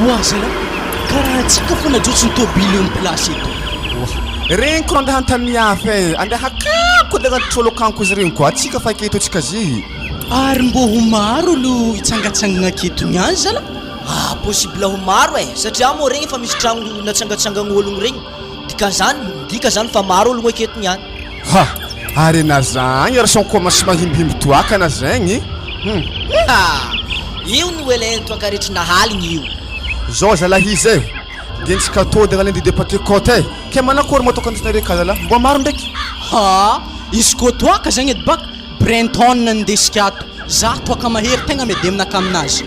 Oazala karaha tsika fo najotso ny tôbily eo plasy eto. Renko andeha antany hafa andeha kako de agnaty trôlokanko izy regny koa atsika fa aketo atsika zy. Ary mbô ho maro olo hitsangatsangana aketony any zala. Possible ho maro satria mo regny efa misy tragno natsangatsangana ologno regny. Dika zany fa maro ologno aketony any. Ary na zagny ary son commence mahimbihimby toakana zegny. Io ny oele toakarehetra nahaligny io. Zao zala izy gentsika tô de ngalendi depate côté ke manakory matokantsina reka zala mbo maro ndraiky. Izy koa toaka zegny edy baka Brenton ndesika ato za toaka mahery tegna medy aminaka aminazy.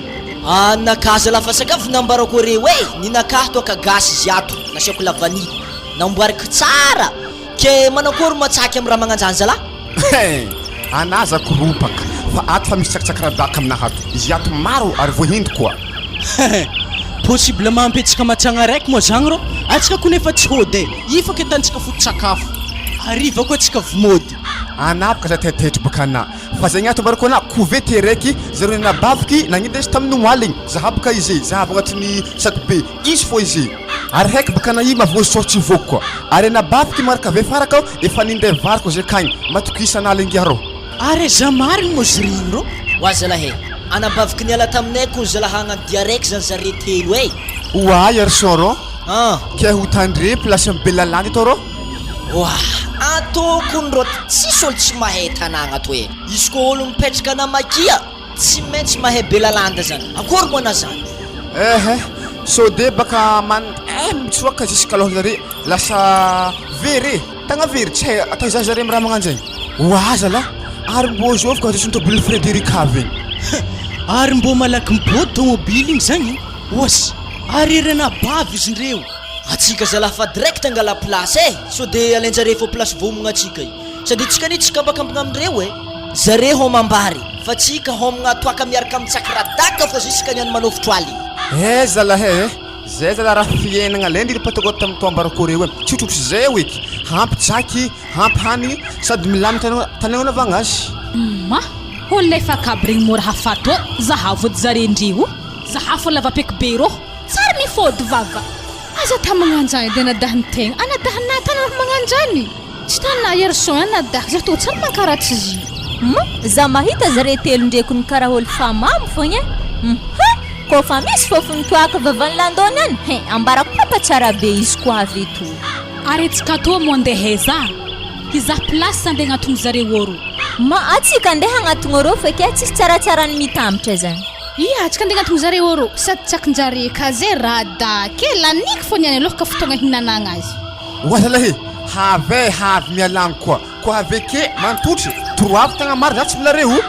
Nakaza la fa sakafo nambarako reo ninakahy toaka gasy izy ato nasiako lavani namboariko tsara ke manakory matsaky amin'ny raha magnanjany zala. Anaza koropaka fa ato fa misy tsakitsakiradaka aminaha ato izy ato maro ary voahindy koa. Possible mampetsika matsagna raiky moa zagny rô atsika koa nefa tsy hody ifaka etantsika foto-tsakafo hariva koa atsika vomody anapaka za tetetry baka ana fa zegny ato mbarako ana kovety raiky zero nabaviky nagnindesy tamin'ny moaligny zahabaka izy zahava agnatin'ny sac be izy fo izy ary haiky baka ana i mavoasortsy voko koa ary nabaviky maraka ave faraka efa nindray variko zay kagny matokisanalengy arô ary za marigny moa zirigny rô oazalahe anabaviky niala taminay ko zalahagna diaraiky zany zare telo oay ary soro ke hotandre place amin'ny belalande to rô atokony rô tsisy olo tsy mahay tanagna ato izy ko olo mipetraka namakia tsy maintsy mahay belalanda zany akory moana zany so de baka mitsoaka jusqu'à aloha zare lasa very tagna very tsy hay atao za zare raha magnano zegny oazala ary mbo zovy ka zesony tobily Frédéric avy ary mbo malaky mibody tômôbily igny zagny osy ary irana bavy izy ndreo atsika zala fa direct angala place so de alenjare fo place vomagna atsika sady tsika ni tsika bakampagna amindreo zare homambary fa tsika homagna toaka miaraka amin'ny tsakiradaka fa jusqu'à ny any manofotro aly zala zay zala raha fiainagna lendy patako tamin'ny toambarako reo tsy otrotry zay oeky hampy tsaky hampy hanigny sady milamy tanagna vagnazy olona efa kabregny mora hafato zahavody zarendreo zahafa lavapeky be rô tsara mifody vava aza ta magnanjany de nadahany tegna anadahana tanana magnanjany tsy tanana erson anadaha zay to tsara mankaratsy izy za mahita zare telo ndreky ny karaha olo famamo fogna ko fa misy fofony toaka vavany landony any ambarako papa tsara be izy koa avy eto ary etsika to mo andeha za hizaha place andeha agnatony zare oro atsika andeha agnatony rô fa ke tsisy tsaratsarany mitambatra zany atsika andeha agnatony zare oro sady tsakinjare ka zay rada ke laniky fo niany aloha ka fotoagna hinanagna azy oazalahe havy mialagny koa aveke mantotry troavy tagna maro za tsy milareo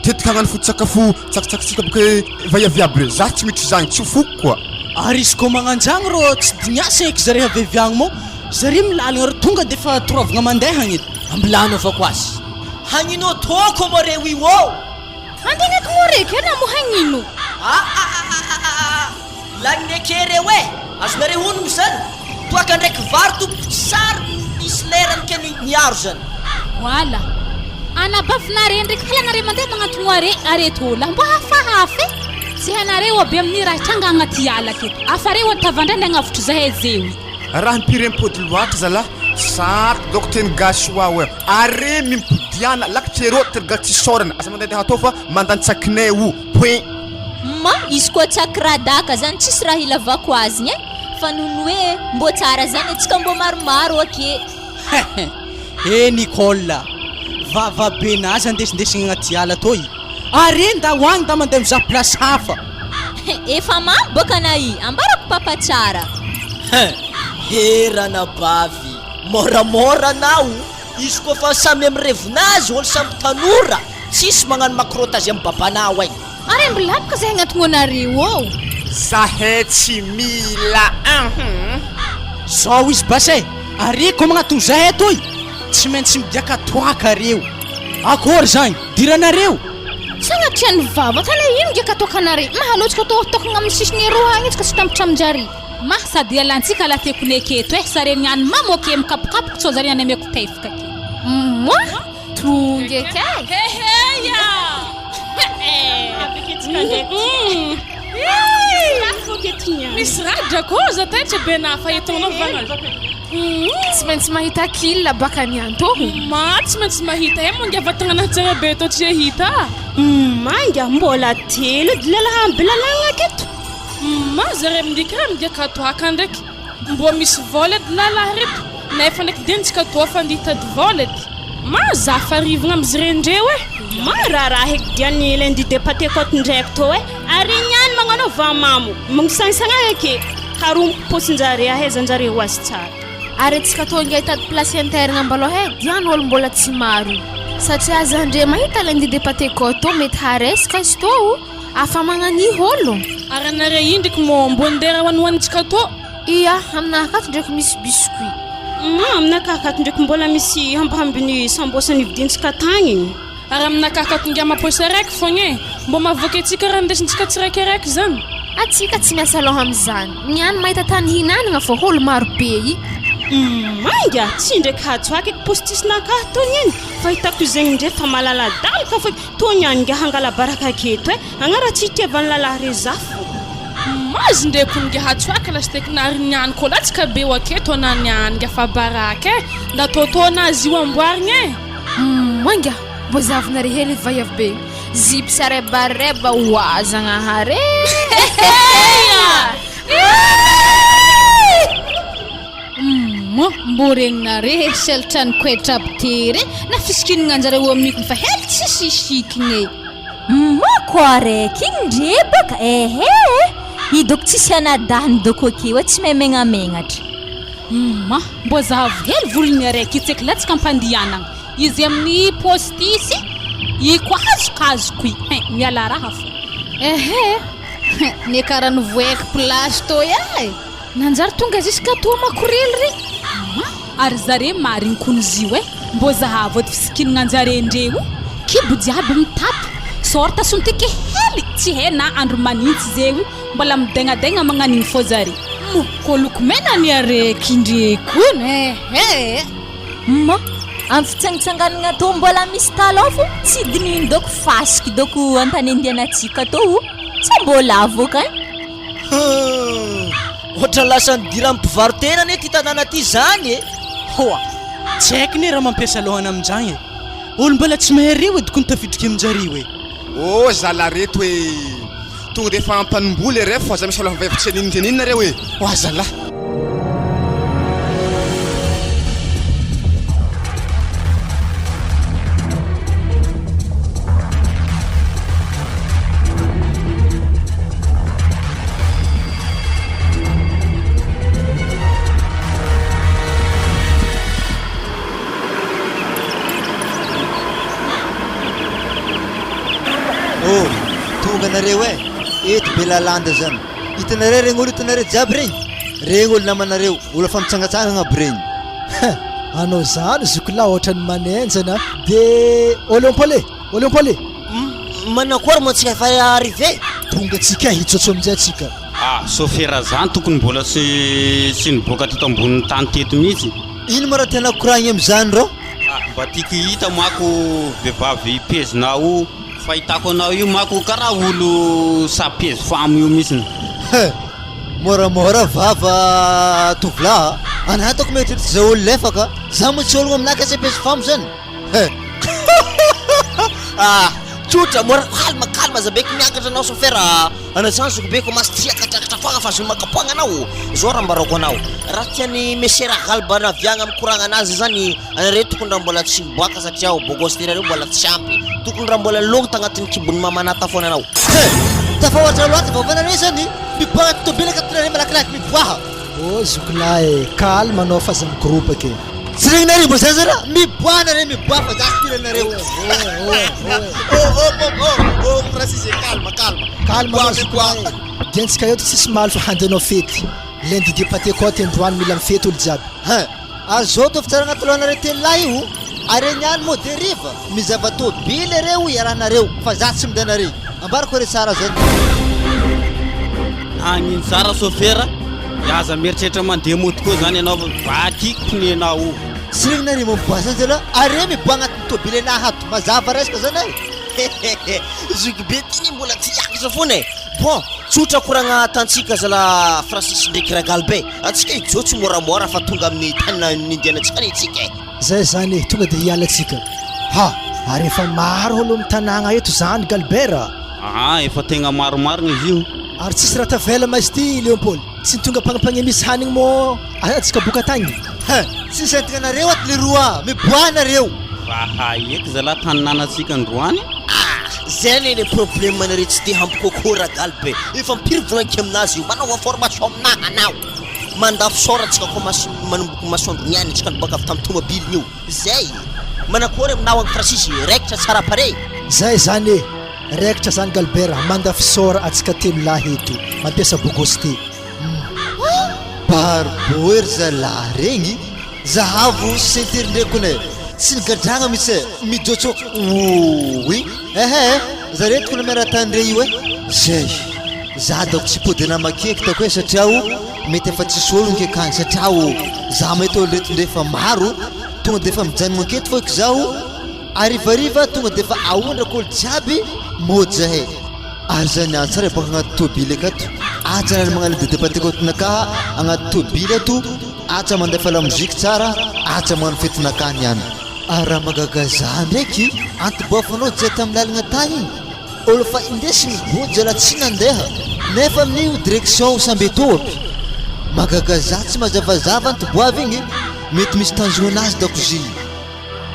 tetika hagnano foto-tsakafo tsakitsakytsika boka vaiaviaby re za tsy mitry zagny tsy foko koa ary izy koa magnanjagny rô tsy diniasa eky zare aveviagny mo zare milalagna ro tonga de fa toravagna mandehagny edy ambilano fa ko azy hagnino toko mo reo io andegnako mo reky na mo hagnino lagneke reo azonare honogno zany toaka ndraiky vary tompo sary isy lerany ke niaro zany wala anabavinare ndraiky halanare mandeha magnantony are aretola mbo hafahafa tsy hanareo aby amin'ny raha tranga agnaty ala keto afareo atavandray ny agnavotro zahay zewy raha mipirempody loatra zala saky doko teny gasy oa are mimpodiana lakitserô terga tsy sorana asa mandeha atao fa mandantsakine point izy koa tsakiradaka zany tsisy raha ilavako aziny fa nono hoe mbo tsara zany atsika mbo maromaro ake Nicole vava benazy andesindesigna agnaty ala toy are nda hoagny da mandeha mizaha place hafa efa boka nahy ambarako papa tsara herana bavy moramora nao izy koa fa samy amin'ny revonazy olo samy tanora tsisy magnano makrotazy amin'ny babanao are mbilavaka zay agnatony anareo zahay tsy mila zao izy basay are ko magnatony zahay toy tsy maintsy midiaka toaka reo akory zany diranareo sagnatriany vava tana ino ndraiky tokanare mahaloatsika tokana amin'ny sisiny roa agny itsika tsy tambatra aminjary sady alantsika latekone keto sare niany mamoke mikapokapoka tsao zare niany ameko tefika ke tonga kay heheya misy radra koza taitra be na fahitonao vagna tsy maintsy mahita kila baka ny antoho tsy maintsy mahita mangiavatagna natsara be to tsy hita manga mbola telo lalahambilalagna aketo zare mindikira midiaka toaka ndraiky mbo misy volety lalahy reto nefa ndraiky dintsika toa fa ndihitady volety zafarivagna amizy rendreo raha heky diany lundi de pâté côte ndraiky to ary niany magnano vamamo magnisanisagna ake karomo posinjare ahezanjare ho azy tsara ary antsika tonga hitady place interna mbaloha diany olo mbola tsy maro satria aza andre mahita lundi de pâté côte to mety haresaka izy to afa magnani olo ary anare indraiky mo mbondera hoanohanitsika to iya aminakato ndraiky misy biscuit aminakato ndraiky mbola misy hambahambiny sambosany vidintsika tagny ary aminakato ngia maposa raiky fogna mbo mavoaka atsika raha ndesintsika tsiraikiraiky zany atsika tsy miasa loha am'izany niany mahita tany hinanagna fa olo maro be manga tsy ndraiky hatsoaky postisnakahy tony eny fa hitako zegny ndray fa malaladalaka fa tony any nga hangala baraka aketo agnara tsy hitiavany lalahy rezafo mazy ndreky nge hatsoaka lasteky nary niany ko latsika be aketo ana niany nga fa baraka ndatotona azy io amboarigny manga mbo zavinare hely vaiavy be zip sarebareba oazagna hare mbo regnare seltrany koetra abitery na fisikinagna anjareo aminiko fa hely tsisy isikigny ko araiky igny baka idoko tsisy anadahany doko akeo tsy memegnamenatra mbo zahavo hely volony araiky itseky latsika ampandianagna izy amin'ny postisy ikoazokazoko miala raha fo ne karany voeky place to nanjary tonga ziska toa makorely ry ary zare mariny konizio mbo zahavo ady fisikinagna anjare ndreo kibo jiaby mitato sorta sontiky hely tsy hay na andro manintsy zegny mbola midegnadegna magnaniny fô zare koloko menany araiky indrekony amin'ny fitsangatsanganagna to mbola misy talon fo tsy dininy doko fasiky doko antany andianatsika to tsy mbola avokany ohatra lasany dirany mpivarotena ne ty tanàna ty zany hoa tsy haiko ne raha mampiasa lohana amin'izany olo mbola tsy mahay reo ediko ny tafidriky aminjareo zala reto tonga de efa ampanomboly reo fa za misy aloha vavy tsy aninindreninina reo zala tonga nareo eto be lalanda zany hitanareo regny olo hitanareo jiaby regny olo namanareo olo fa mitsangatsangana aby regny anao zany zokilahy ohatrany manenjana de olympiole manakory moa tsika efa arrivé tonga tsika hitsotso amin'izay atsika sofera zany tokony mbola sy niboaka teto ambonin'ny tany teto mihitsy ino ma raha tena koragny am'izany reo mba tiako hita mako vehivavy pezinao fahitako anao io mako karaha olo sapezy famo io mihitsiny moramora vava tovolahy anatako mety tsy za olo lefaka za moa tsy ologno aminaka sapezy famo zany tsotra mora kalma za beko miakatra anao sofera anasansoko beko masy tiakatrakatra foagna fa azony makapoagna anao zao raha mbarako anao raha tiany mesera galba naviagna amin'ny koragna anazy zany anareo tokony raha mbola tsy miboaka satria bogostenareo mbola tsy ampy tokony raha mbola logno tagnatin'ny kibony mamanata foana anao tafahoatra loatra vaovanareo zany miboaka tobelaka tinareo malakilaky miboaha zokilahy kalma anao fa za migroupe ake tsy regnynareo mbo zany zara miboaha nareo miboaha fa za spiranareo rasise kalma zokilahy diantsika eto tsisy maly fa handehanao fety lundi de pâté côte androany mila mifety olo jiaby azao to fitsara agnaty lohanareo teny lahy io are niany mo deriva mizava tobily reo iarahanareo fa za tsy mindanareo ambarako re tsara zany agniny tsara sofera aza mieritreritra mandeha moto koa zany anao vakiky pinenao tsy regnynareo mamboasany zala are miboa agnatin'ny tobily anahy ato mazava resaka zany zoky be tiny mbola tsy iakatra foana bon tsotra koragna tantsika zala Francis ndraiky ragalbe atsika ijotsy moramora fa tonga amin'ny tanina nindianantsika nitsika zay zany tonga de hialatsika ha ary efa maro olo mitanagna eto zany galbera efa tegna maromarigna izy io ary tsisy raha tavela mazy ty Léopold tsy nitonga mpagnapagna misy hanigny mo atsika boka tagny tsisy antignanareo aty le roa miboanareo raha eky zala taninanatsika androany zany le problème manare tsy de hampikôkô ragalbe efa mipirivolanky aminazy io manao information aminaha anao mandafo soratsika ko manomboky masoandro niany tsika nibaka avy tamin'ny tomobiliny io zay manakory aminao agny Francis raikitra tsara pare zay zany raikitra zany galbera mandafo sora atsika telo lahy eto mampiasa bogosté barboer zalahy regny zahavo sentirindrekone sy nigadragna misy mijotso oui zaretiko namiaratandre io zay za dako tsy pody namakeky tako satria mety efa tsisy olo nkekany satria za mety olo reto ndrefa maro tonga defa mijanogna aketo foiky zaho arivariva tonga defa aondraka olo jiaby mody zahay ary zany any tsara baka agnaty tobily akato aja nany magnano dedepatekotinaka agnaty tobily ato aja mandefa lamozika tsara aja magnano fetinakany ihany ary raha magagaza ndraiky antiboafanao jay tamin'ny lalagna tany olo fa indesy mibody zala tsy nandeha nefa amin'io direction samby etoapy magagaza tsy mazavazava antiboavy igny mety misy tanjona anazy dakozy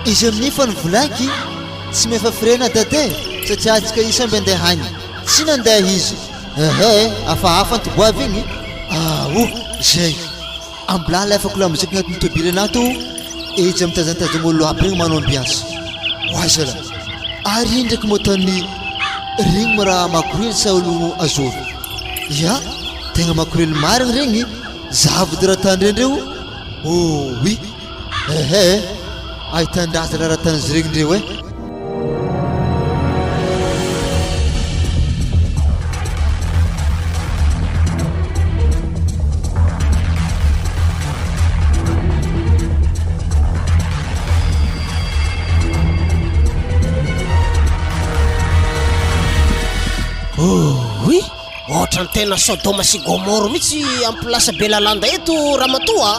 izy amin'io fa nivolaiky tsy mefa frena dade satria atsika i samby andeha hany tsy nandeha izy hafahafa antiboavy igny zay ambilala afako lamozika agnatin'ny tobily anato izy mitazantazagna olo aby regny manao ambiance oazala ary ndraiky motany regny maraha makorely sa olo azovy ya tegna makorely marigny regny zavody raha tandrendreo oui ahitandrazala raha tanazy regny ndreo oui ohatra ny tena Sodoma sy Gomoro mihitsy amin'ny place Belalanda eto Ramatoa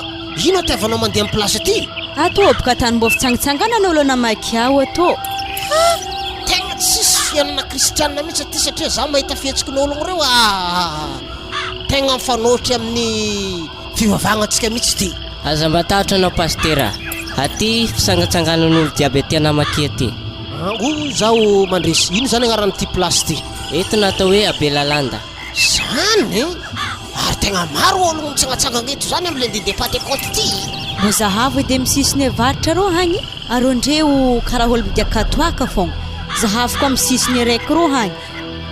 ino atiavanao mandeha amin'ny place aty ato boka tany mbô fitsangitsangana olo namakiao ato tegna tsisy fianana kristianina mihitsy aty satria za mahita fihetsikin'ologno reo tegna mifanohitry amin'ny fivavagnatsika mihitsy ty aza mbatahatra anao pastera aty fisangantsanganan'olo jiaby aty anamaky aty zaho mandresy ino zany agnaran'ity place ty eto natao hoe Abelalanda zany ary tegna maro olo mitsangatsangana eto zany amin'ny lendidepatekoty ty mbô zahavo edy misisiny avaritra ro hagny ary ondreo karaha olo midiakatoaka fogna zahavoko amin'ny sisiny araiky ro hagny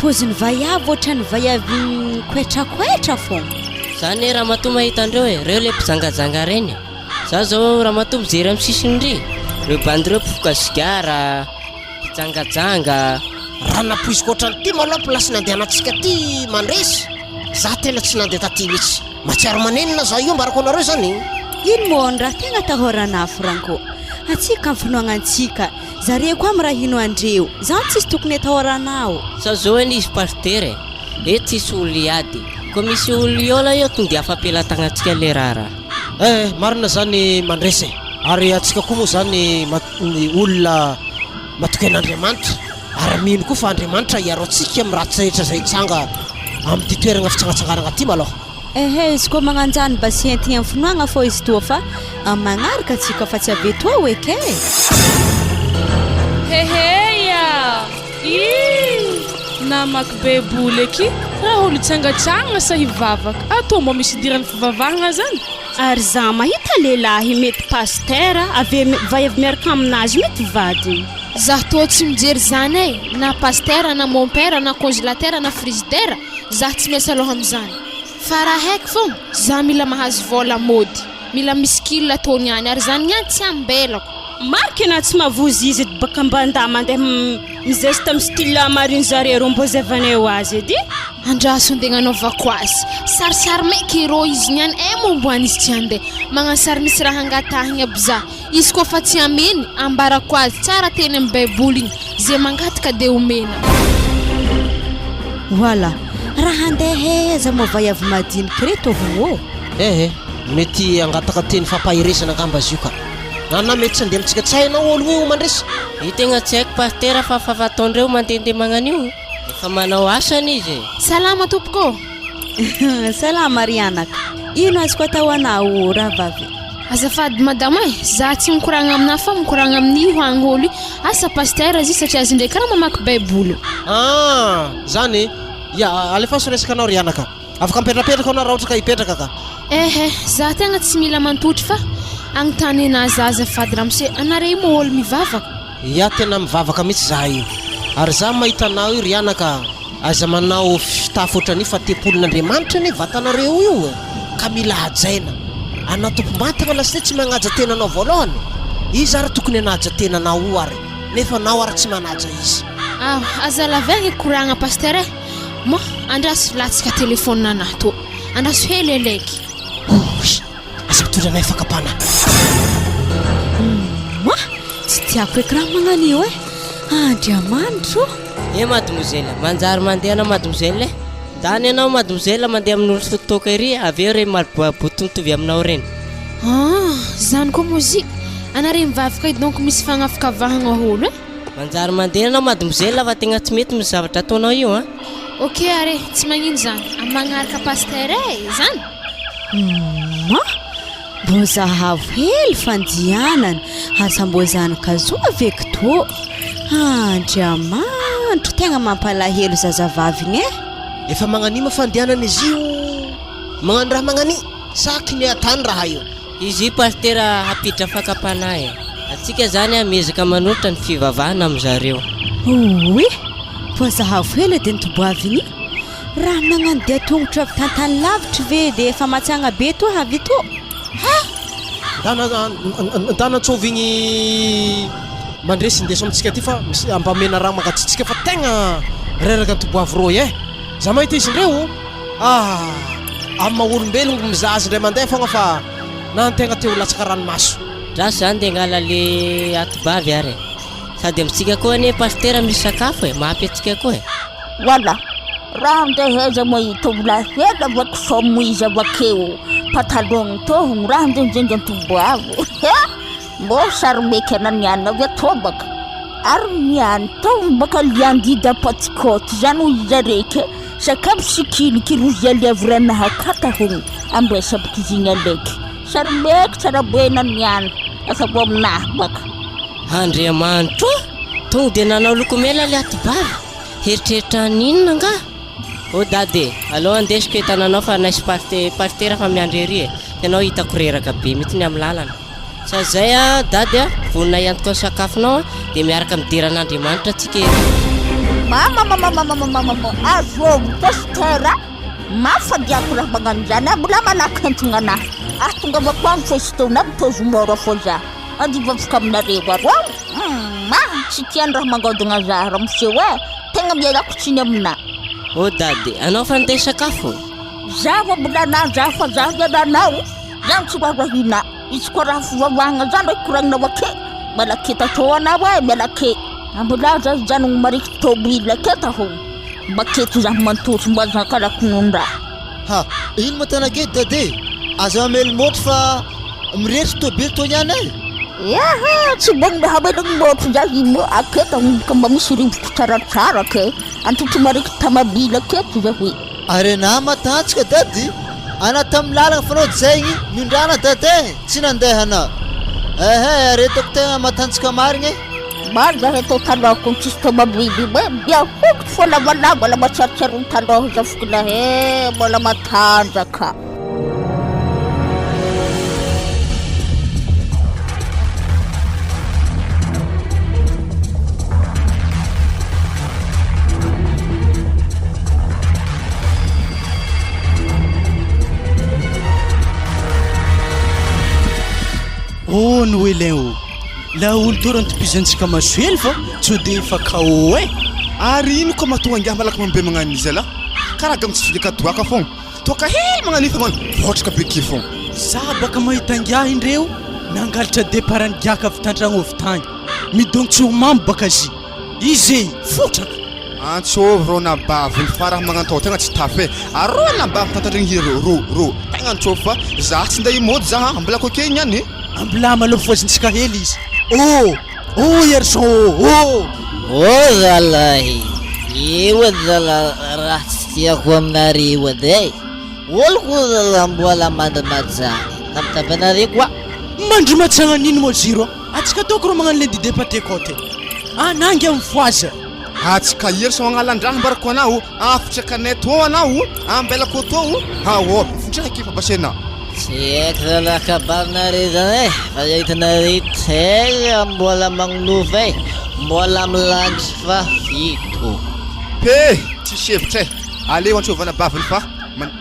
poziny vaiavy ohatrany vaiavy koetrakoetra fogna zany raha matoa mahita andreo reo le mpizangazanga reny za zao raha matoa mijery amin'ny sisiny ry reo bandireo mpifoka sigara mpijangajanga raha napoiziko ohatrany ty maloha place nandehanantsika ty mandresy za tena tsy nandeha taty mihitsy matsiaro manenina za io mbarako anareo zany ino moa ny raha tegna tahorana Franco atsika amin'ny finoagnantsika zare koa amin'ny raha hino andreo zany tsisy tokony atahoranao sa zao eny izy pastere eto tsisy olo iady ko misy olo iola io tonga de afampelantagnantsika le rara marina zany mandresy ary atsika koa moa zany olona matoken'Andriamanitra ary mino koa fa Andriamanitra hiaro atsika amin'ny raha rehetra zay tsanga amin'ny toerana fitsangatsanganana ty maloha izy koa magnanjany basientigny amin'ny finoagna fô izy toa fa magnaraka atsika fa tsy ave toa oeke heheya namaky beboly eky raha olo tsangatsangana sa hivavaka atao mbo misy dirany fivavahagna zany ary za mahita lehilahy mety pastera ave vaiavy miaraka aminazy mety vadiny zaho toa tsy mijery zany na pastera na mompera na congélateur na frigidaire zaho tsy miasa aloha amin'izany fa raha haiko fogna za mila mahazo vola mody mila misy kilo ataony any ary zany ihany tsy ambelako marky na tsy mavozy izy baka ambanda mandeha mizesta amin'ny style mariny zare ro mbô zavaneo azy edy andraso andeha anaovako azy sarisary maiky ro izy niany momboany izy tsy andeha magnano sary misy raha angatahigny aby za izy koa fa tsy ameny ambarako azy tsara teny amin'ny baiboly igny zay mangataka de omena voilà raha andeha aiza moa vaiavy madinika reto ho mety angataka teny fampahiresana angamba azy io ka na mety tsy andeha mitsika tsainao olo io mandresy io tegna tsy haiko pastera fa fataondreo mandehandeha magnan'io efa manao asany izy salama tompoko salama rianaka ino azoko atao anao raha vavy azafady madama za tsy mikoragna amina fa mikoragna amin'ny hoagny olo io asa pastera izy satria azy ndraiky raha mamaky baiboly zany ya alefa so resaka anao rianaka afaka mipetrapetraka anao raha ohatra ka hipetraka ka za tegna tsy mila mantotry fa agnontany anazy azafady ramose anare io mo olo mivavaka ya tena mivavaka mihitsy za io ary za mahita anao io rianaka aza manao fitafy ohatrany fa tepolin'Andriamanitra ny vatanareo io ka mila hajaina anao tompom-batana lasy tsy magnaja tenanao voalohany izy ary tokony hanaja tenanao io ary nefa anao ary tsy manaja izy aza lavegny koragna pastera mo andraso latsika telefônina anato andraso hely eleky aza mitondra anay fakampanahy tsy tiako eky raha magnan'io Andriamanitro mademoiselle manjary mandeha anao mademoiselle dany anao mademoiselle mandeha amin'olo totoka ery aveo re malboabotontovy aminao reny zany koa mozy anare mivavaka donc misy fagnafikavahagna olo manjary mandeha anao mademoiselle fa tegna tsy mety misy zavatra ataonao io ok are tsy magnino zany magnaraka pastera zany mbo zahavo hely fandianana asambo zanaka zo aveky to Andriamanitro tegna mampalahelo zazavavy igny efa magnanima fandianana izy io magnano raha magnani saky ny atany raha io izy pastera hapitra fakampanahy atsika zany mezaka manotritra ny fivavahana amin'zareo mbo zahavo hely dia nitoboavy igny raha magnano dia tongotra avy tantany lavitra ve dia efa matsagna be to avy to ndanantsovigny mandresy ndeso amitsika ty fa misy ambamena raha magatsitsika fa tegna reraka nitoboavy roy za mahita izy indreo amin'ny maha-olombelogno mizahazy indray mandeha fogna fa nantegna teo latsaka ranomaso rasy zany dia angala le atobavy ary sady amitsika koa ane pastera misy sakafo mahampy atsika koa wala raha ndeheza mahita ola hela avako somo izy avakeo patalogny tohogny raha njenjenjy antoboavo mbo saromeky ananiana avy atobaka ary niany to baka liandida patikoty zany ho izy areke sakafo sikiniky rozy aliavoranaha katahogny amboesaboky izigny aleky saromeky tsara boena niany afabo aminahy baka Andriamanitro tonga dia nanao lokomela le atobavy heritreritra ninona nga dady aloha andesiko hitananao fa naisy pastera fa miandry ery ianao hitako reraka be mety ny amin'ny lalana sa zay dady vonina iantoko ny sakafonao dia miaraka mideran'Andriamanitra atsika ery azôvo pastera mafadiako raha magnano zany mbola malaky entogna anahy tonga avako agny fa sitona mitozy mora fô za andivavaka aminareo aro tsy tiany raha mangodagna za raha moseo tegna mialako tsiny amina dady anao fa ndeha sakafo za fa mbola na za fa za iananao zany tsy rahahina izy koa raha fivavahagna zany raha koragnina ake malake tatao anao mialake mbola za zanogno mariky tômobily aketa ho maketo za mantotry mbo aza karakonondraha ino matanake dady aza mamely motro fa miretry tômobily to niany tsy bogny hamelagny motro za ino aketa ka mba misy rivotra tsaratsara ke antotry mariky tamabily aketo za hoe arena matantsika dady ana tamin'ny lalagna fanao zaigny mindrana dady tsy nandehana aretako tegna matantsika marigny maro za atao talôhako tsisy tomabily bia hokotry fô lavalava mbola matsiarotsiarony talôha za fokona mbola matanjaka no elin la olo torany topizantsika masoely fa tsy dia fakao ary ino koa mahatonga angiahy malaky mambe magnano izy ala karaha gamy tsy fidika toaka fogna toaka hely magnano fa votraka beke fogna za baka mahita angiahy indreo nangalatra deparany giaka avy tandragno avy tany midongo tsy ho mambo baka zy izay fotraka Antsov rô nabavy ny faraha magnantao tegna tsy tafy arô nabavy tantaregny ro tegna antsov fa za tsy nda imody za mbola koke niany mbola maloha voazintsika hely izy garçon zalahy io zala raha tsy tiako aminareo edy olo ko zala mbola mandamajany tapitapanareo koa mandry matsagna nino mo ziro atsika ataoko ro magnano le dide pate côte anangy amin'ny foaza atsika hery so agnalan-draha mbarako anao afitra kaneto anao ambela koto fontraka kifa basena tsy haiko zala kabarinareo zany fa hitanareo tega mbola magnofa mbola milandry fa fito pe tsisy hevitra aleo antsovana baviny fa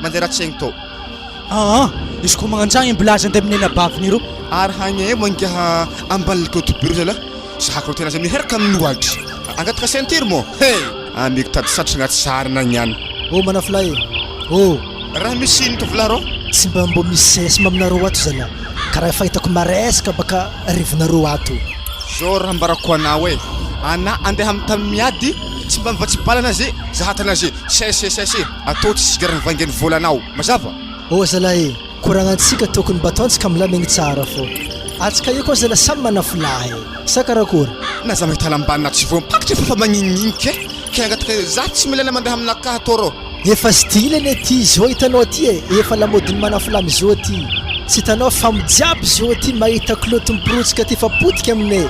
mandeha ratsegny to izy ko magnantsagny mbilaza andeha amin'ny nabaviny ro ary hagny mangaha amban'ny kotobiro zala zako tena za miheraka amin'ny ohatry angataka ceinture mo amiky tady satragna tsarina niany manafilay raha misy ino tovolahy tsy mba misy sesima aminareo ato zala karaha fahitako maresaka baka rivinareo ato zao raha mbarako anao ana andeha amin'ny miady tsy mba mivatsibalana zay zahatana zay sesesese atao tsy sigarany vangen'ny volanao mazava zala koragnantsika tokony mba ataontsika milamigny tsara fô atsika io koa zala samy manafolahy sa karakory na za mahita lambanina tsy vo mpakitra fa magnininika ke angataka za tsy milana mandeha aminakaha toro efa styleny ty zao hitanao ty efa lamodiny manafolamy zao ty tsy hitanao famojiaby zao ty mahita kloty mipirotsika ty fa potika aminay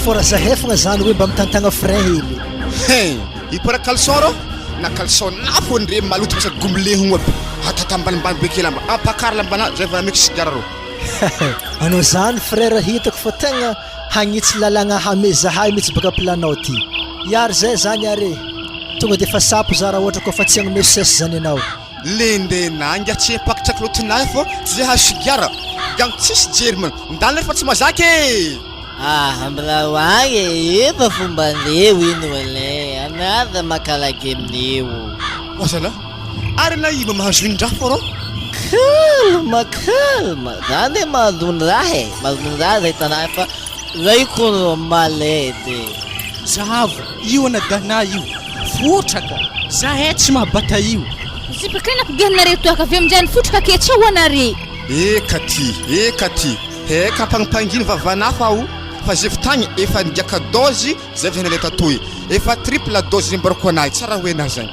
fô raha zahefagna zany hoe mba mitantagna frein hely ipara calson ro na calson na fo ndre maloto masa gomilehogno aby atatambanimbany beke lamba apakary lambana zay va miky sigara ro anao zany frère hitako fa tegna hagnitsy lalagna hamezahay mitsy baka planao ty iary zay zany are tonga de fa sapo za raha ohatra koa fa tsy agnome sesy zany anao lendenangy tsy empakitra klotinahy fô tsy zay hasigara gagny tsisy jery ndalina fa tsy mazaky mbola hoagny efa fombaneo ino le anaza makalaky amineo zala ary na iba mahazo indraha fô rô kalma zany mahazondraha zay tanahy fa zay kono maledy zahavo io anadana io fotraka zahay tsy mahabata io zipakainako gihanareo toaka avy aminjany fotraka ke tsy hoanare eka ty heka ampagnipanginy vavanafa ao fa zay fitagny efa ngiaka dozy zay vy hanaleta toy efa triple dozy zay mbarako anahy tsara hoena zany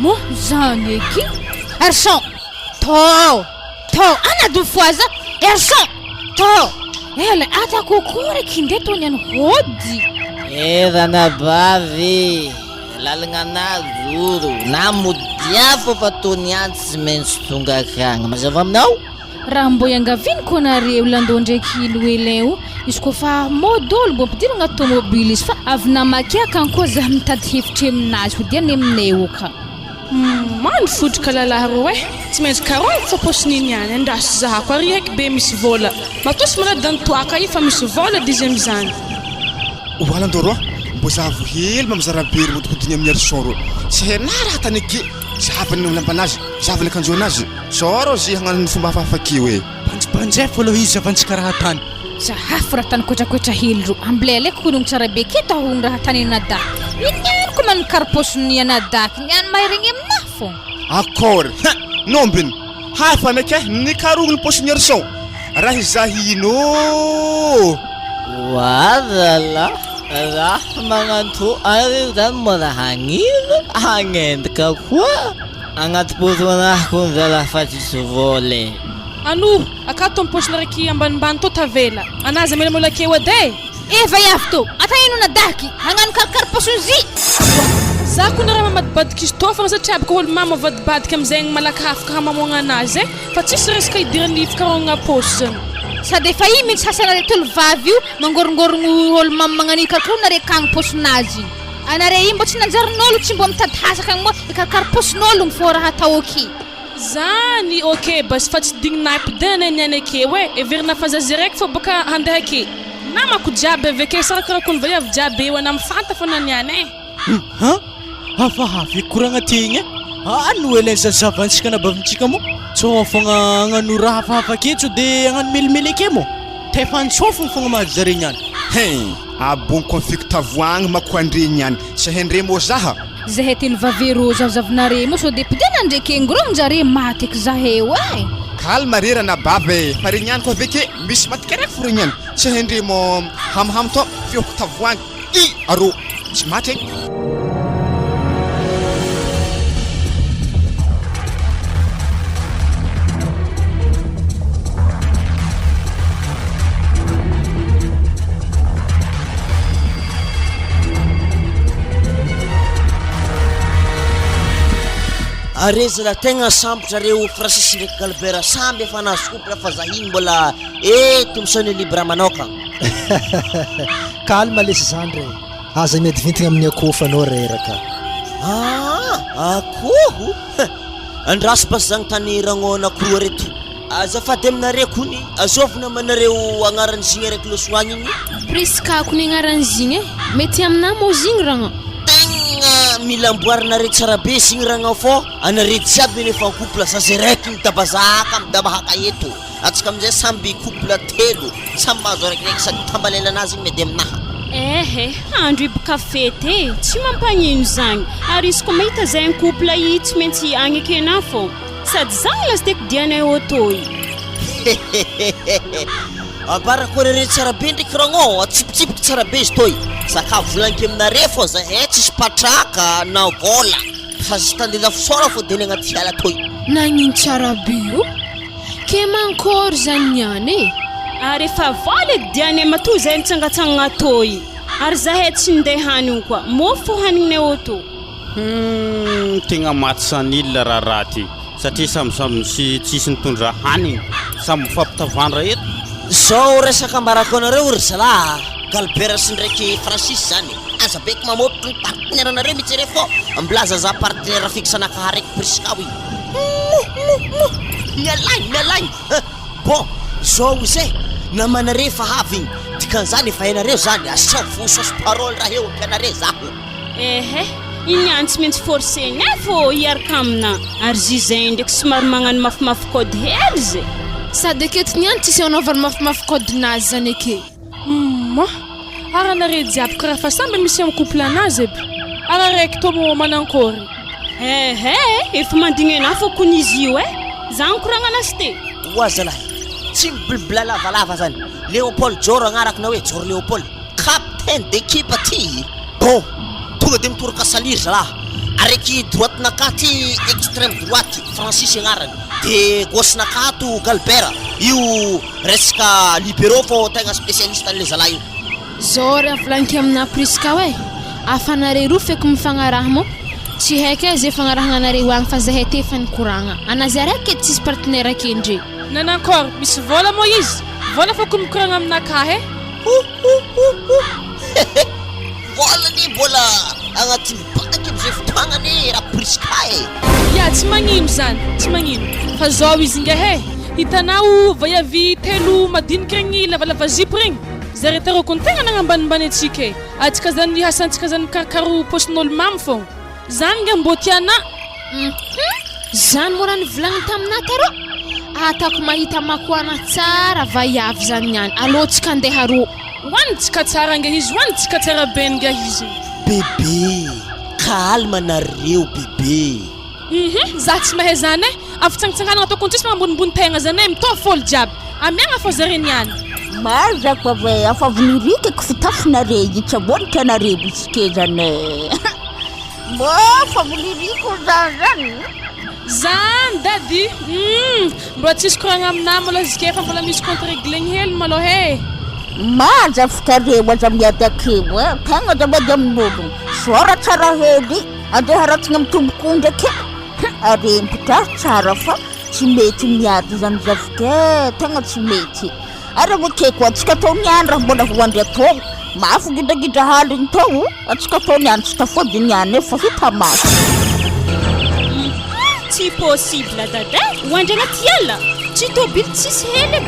mo zany eky arson to anadiny foaza arson to ele atakokoreky nde tony any hody ranabavy lalagna nazoro na modiafo fa tony any tsy maintsy tonga akagny mazava aminao raha mbo iangaviny ko nareo landao ndraiky loelin izy koa fa modolo mbo mpidiry agnaty tomobily izy fa avy namakiaka ankoa za mitady hevitry aminazy ho diany aminay oka mando fotrika lalahy ro tsy maintsy karony fa posiny any andraso zahako ary heky be misy vola matosy manadany toaka io fa misy vola dizy amizany oalandoro mbo zavo hely mamizarabery modikodiny amin'ny arison ro tsy hena raha tany ake zavany lambanazy zavany akanjo anazy zao ro zy hagnano ny fomba hafahafakeo banjay fôlo izy avantsika raha tany zahafo raha tany koetrakoetra hely ro ambileleko honogno tsara be ke tahogno raha tany anadaky iniany ko manikaraposony anadaky niany mahiregny aminahy fô akory nombiny hafanake nikarogny posiny arison raha izahino wazala raha magnanto ary zany mbola hagnendaka koa agnaty posoanahy kony zala fa tsisy voly ano akato amposina raiky ambanimbany to tavela anazy amela molakeo ade efa iavy to ata ino nadaky hagnano karikariposonzy za ko na raha mamadibadiky izy to fagna satria abaka olo mama vadibadika amizay malaka afaka hamamoagna anazy fa tsisy resaka idirany fikarognana posy zany sady efa i mitsy hasanare tolo vavy io mangorongorogno olo mama magnano ikarakaro nare kagny posonazy anare i mbo tsy nanjarin'olo tsy mbo mitady hasaka agny mo ikarakaro posin'olo mifô raha atao oky zany ok bas fa tsy digninapidana niany ake everina fa zazy raiky fa boka handeha ake namako jiaby aveke sarakarakony vaiavy jiaby eo ana mifanta fa naniany hafahavy koragna tegny ano elen zazavantsika nabavintsika mo tsô fogna agnano raha hafahafa ke tsô de agnano melimely ake mo tefany tsôfogny fogna mahazo zare niany Hey, abon conflict tavoagny makoandre niany. Tsy hendre mo zaha. Zahay telo vavero zavzavinare mo so de pidena ndraiky engirong jare matik zahay e. Calme rera na babe. Pare niany ko veke misy matkerek furu niany. Tsy hendre mo ham to fiok tavoagny. Aro. Tsy matek. Arezala tegna sambotra reo Francis ndraiky Galbert samby efa nahazo fa zahiny mbola eto misony libra manoka. Calme lesy zany re. Aza mety vintigna amin'ny akoho anao reraka. Akoho? Andraso bas zagny tany ragnona koroa reto. Azafady aminareo kony azovina amanareo agnaran'ny zigny araiky losoagny igny. Priska kony agnaran'ny zigny mety amina mo zigny ragna. Mila amboarinare tsara be signy ragna fô anare jiaby nefa couple sasy raiky mitabazaka midabahaka eto atsika amizay samby couple telo samby mahazo araikireky sady tambalela anazy igny medy aminaha. Andro iboka fety tsy mampagnino zagny ary izy koa mahita zay an couple i tsy maintsy agnakena fô sady zagny lasteky dianay otoy. Ambara korere tsara be ndraiky ragno atsipitsipiky tsara be izy toy saka volanky aminare fô zahay tsisy patraka na vola fa sy tandela fisora fô deny agnaty ala toy. Nagnino tsara be io ke mankory zany niany ary efa vola diany matoy zay nitsangatsanagna toy ary zahay tsy ndeha hanigny koa mofo hanignay oto. Tegna maty san'ilona raha raty satria samby tsisy nitondra hanigny samby mifampitavandra eto. Zao resaka ambarako anareo ry zala Galbert sy ndraiky Francis zany aza beky mamotro ny partenaire anareo mitsere fô ambilaza za partenaire fixanaka araiky Priska wy mialaigny bon zao izay namanare fa havy igny dikan'izany efa hainareo zany asa vososy parole raha eo ampianare zaho. Igny any tsy maintsy forcegny fô hiaraka amina ary zizay ndraiky somary magnano mafimafy kody hely zay sady aketo niany tsisy anaovany mafimafy kodinazy zany ake. Ara anare jiaby karaha fa samby misy amin'ny couple anazy aby ara raiky tomo manankory. Efa mandigny anahy fô kony izy io zany koragna anazy te oazalahy tsy mibilibila lavalava zany Léopold Joro agnaraka na hoe Joro Léopold capitaine d'équipe ty bon tonga de mitoroka saliry zalahy araiky droite nakaty extrême droite Francis agnarany de gauche nakato Galbert io resaka libéraux fô tegna spécialiste an'le zalahy io. Zao ry avolagniko amina Priska hoe afanare roa feky mifagnaraha mo tsy haika zay fagnarahana anareo agny fa zahay te efa nikoragna anazy araiky edy tsisy partenaire akendre. Nanakôry misy vola mo izy vola fa koa mikoragna aminakahy volany mbola agnatin'ny banky amizay fotoagnany raha Priska ya tsy magnino zany tsy magnino fa zao izy nge hitanao vaiavy telo madinika regny lavalava zipo regny zare taroko ny tegna nagnambanimbany atsika atsika zany nihasantsika zany mikarakaro posin'olo mamy fô zany nge mbô tiana. Zany mora nivolagny tamina tarô atako mahita makoana tsara vaiavy zany niany alôtsika andeha ro hoanitsika tsara nge izy hoanitsika tsara be nge izy. Bebe calme nareo bebe. Za tsy mahay zany afitsangitsanganana ataoko ntsisy magnambonimbony tegna zany mitôvy fôlo jiaby amiagna fô zare niany. Mazako ave afa vinirikako fitafinare itsy abonika anare bisike zany fa viniriko zany dady mbola tsisy koragna amina mbola zike fa mbola misy compte réglégny hely malôha maza fitareo aza miady akeo tegna za mady amin'olo sora tsara hely andeha ratsina mitombokoa ndraiky arempitra tsara fa tsy mety miady zany zavike tegna tsy mety ary avekeko atsika tao niany raha mbola voandry atao mafy gidagidra haliny tao atsika tao niany tsy tafody niany efa hita mafy. Tsy possible dada hoandry agnaty ala tsy tobily tsisy hely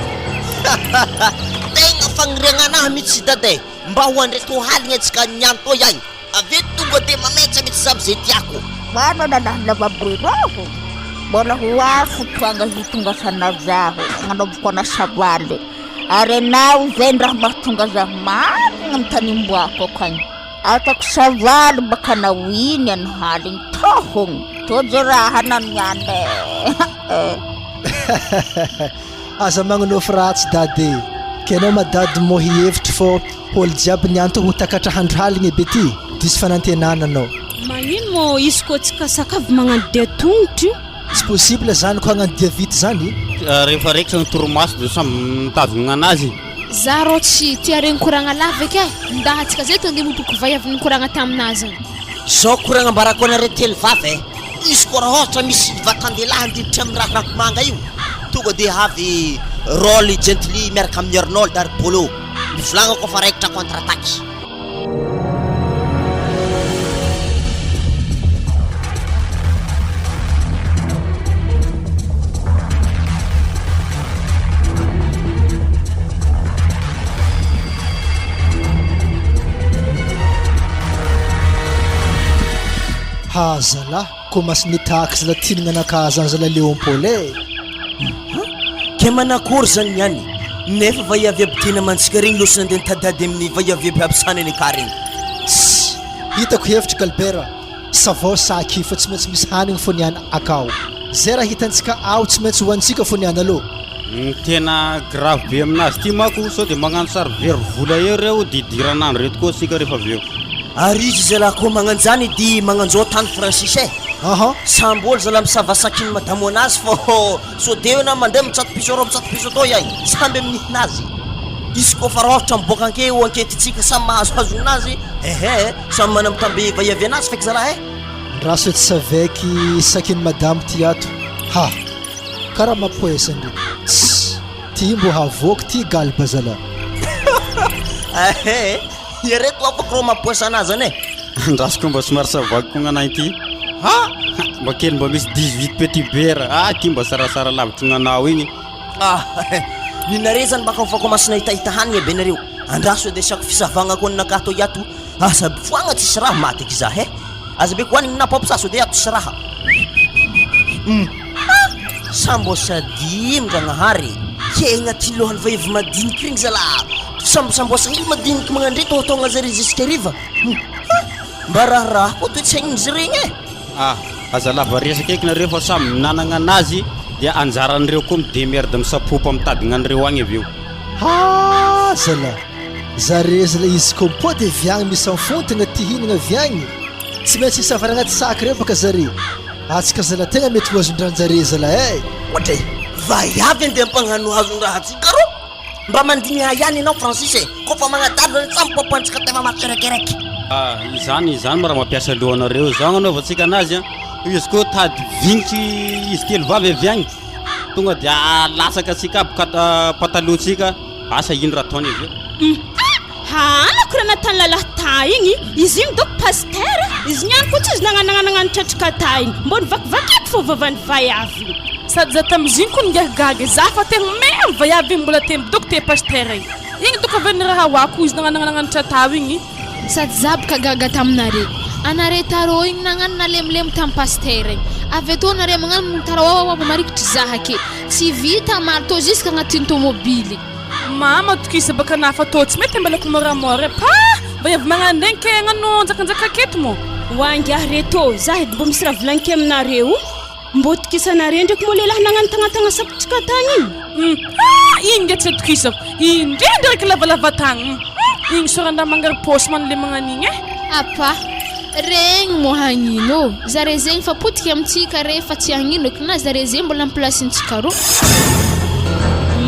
tegna fagniriagna anahy mihitsy dada mba hoandry atao haliny atsika niany tao ihany avy tonga de mametsa mihitsy zaby zay tiako. Mana nanahy lavabreraho mbola ho afo toanga hitonga sanazaho agnanovako ana savaly Ary anao zay raha mahatonga za marina amin'ny tanimboako akany. Atako savaly baka anao iny any haliny tohony. Tojo raha naniane. Aza magnanofy ratsy dady. Kenao madady moa hihevitry fô olo jiaby nianto ho takatra handrahaligny e bety. Disy fanantenana anao. Magnino mo izy koa tsy kasakavy magnano dia tongotry io? Tsy possible zany ko hagnano dia vity zany. Rehefa raikitra ny toromaso dia samy mitazogna anazy. Za rô tsy tia regny koragna lava ke. Ndahatsika zay tonga mopoko vaiavy ny koragna taminazy. Zao koragna ambarako anareo telo vava izy koa raha ohatra misy vatandehilahy andilitra amin'ny raha rakomanga io tonga dia avy rôly gently miaraka amin'ny Arnold ary Polo mivolagna koa fa raikitra contre-attaque. Hazala ko mas nitaka zala tinagna nakazany zala Léon Paul ke manakory zany niany nefa vaiavy aby tena mantsika regny losy nandeha nitadady amin'ny vaiavy aby sanany aka regny. Hitako hevitra Galbert savao saky fa tsy maintsy misy hanigny fo niany akao. Zay raha hitantsika ao tsy maintsy hoantsika fo niany aloha. Tena grave be aminazy ty mako sao dia magnano sary very vola eo reo didiranandro reto koa sika rehefa avy eo. Ary izy zala koa magnano zany di magnanjao tany Francis samby olo zala misavasakiny madamo anazy fô so de eo na mandeha mitsatopiso atao iahy samby amin'ny hinazy. Izy koa fa raha ohatra miboaka anke ho anketitsika samy mahazohazo anazy samy mana mitambe vaiavy anazy feky zala raso tsy saveky sakiny madamo ty ato karaha mapoesany ty mbo havoky ty galba zala. Ireto afaka rô mampoesa anazy ane. Andrasiko mba somary savaky ko gn'anahy ity. Mba kely mba misy 18 petit bera. Ty mba sarasara lavitry gn'anao igny. Ninare zany baka fako masina hitahita hanigny e be nareo. Andraso dia sako fisavagna koa nakato iato. Saby foagna tsisy raha maty eky za aza be koanigny napampisaso dia ato tsisy raha. Sambo sadimy Ndragnahary kegna ty lohany vaiavy madiniky regny zala. Sambosa hely madiniky magnandre tonga zare jusqu'à riva. Mba raha koa toy tsy haignizy regny aza lava resaka eky nareo fa samy minanagna anazy dia anjaran'ireo koa midemerde misapopo mitadigna an'ireo agny avy eo. Zala zare zala izy koa po dia viagny misy amfontagna ty hinagna viagny tsy maintsy isavara agnaty saky reo baka zare. Atsika zala tegna mety hoazondranjare zala Ohatray vaiavy andeha mpagnano hazondraha atsika ro mba mandiny ihany ianao Francis koa fa magnadady zany samy popoantsika tena makerekeraiky. Izany mba raha mampiasa lohanareo zao anaovantsika anazy izy koa tady vignitry izy telo vavy avy agny tonga dia lasaka atsika aby patalohantsika asa ino raha ataony avy eo. Halako raha natany lalahy ta igny izy igny doko pasteur izy niany koa tsy izy nagnanagnanagnano tratrika ta igny mbo nivakivakiako fô vavany vaiavy sady za tamiziny koa ningagaga za fa tegna mero vaiavy igny mbola tembo doko te pasteur igny doko avy ny raha hoako izy nagnanagnanagnanotra tao igny sady za baka gaga taminare anare tarô igny nagnano nalemilemy tamin'ny pasteur igny avy atao nare magnano tarô marikitry zaha ake tsy vita marto jusque agnatin'ny tomobily. Mama tokisa baka nafa tô tsy mety ambalako moramora vaiavy magnano regny ke agnano njakanjaka aketo mo hoangiahy reto za edy mbo misy raha volaniko aminareo mbo tokisanare ndraiky mo lehilahy nagnano tagnatagna sapotrika tagny igny nge tsy atokisako indrindra raiky lavalava tagny igny sorandra mangary posy manle magnanigny apa regny mo hagnino zare zegny fa potika amintsika rehefa tsy hagnino eky na zare zegny mbola amplasintsika ro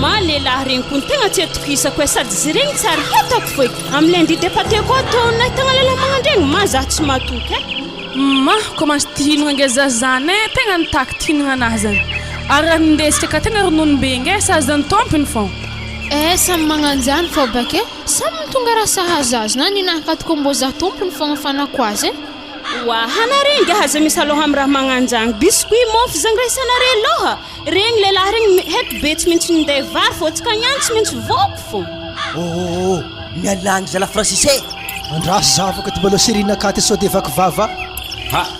ma lehilahy regny koa tegna tsy atokisako sady zy regny tsary hitako foy amin'ny indrindra pate koa atao nahitagna lehilahy magnandregny ma za tsy matoky ma commence tihinagna nge zazany tegna nitaky tihinagna anahy zany ary raha nindesika ka tegna rononombe nge sazany tompony fô samy magnanjany fô bake samy mitonga raha sahazazy na ninahakatoko mbo za tompony fogna fanako azy hanare nge haza misy aloha amin'ny raha magnanjany biscuit mofo zany raisanare loha regny lehilahy regny heky be tsy maintsy nindeha vary fô tsika niany tsy maintsy voko fô mialangy zala Francis andraso za afaka ty mbalo serinakaty sao dia vaky vava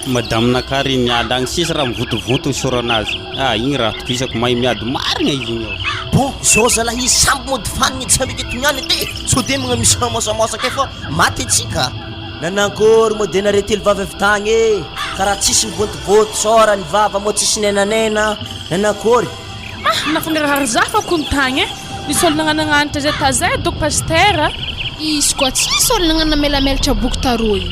madame nakary miala agny sisy raha mivotovoto soranazy igny raha tokisako mahay miady marigna izy igny bon zao zalahy samby mody fanigny tsy amiketoniany ty so de magna misy ramosamosaka fa maty atsika nanankory mo de nare telo vava avy tagny e karaha tsisy mivotovoto sora ny vava mo tsisy nenanena nanankory nafangarahary zafako ny tagny e nisy olo nagnanagnanitra zay tazay dok pastera izy koa tsisy olo nagnana melamelatra boky taroy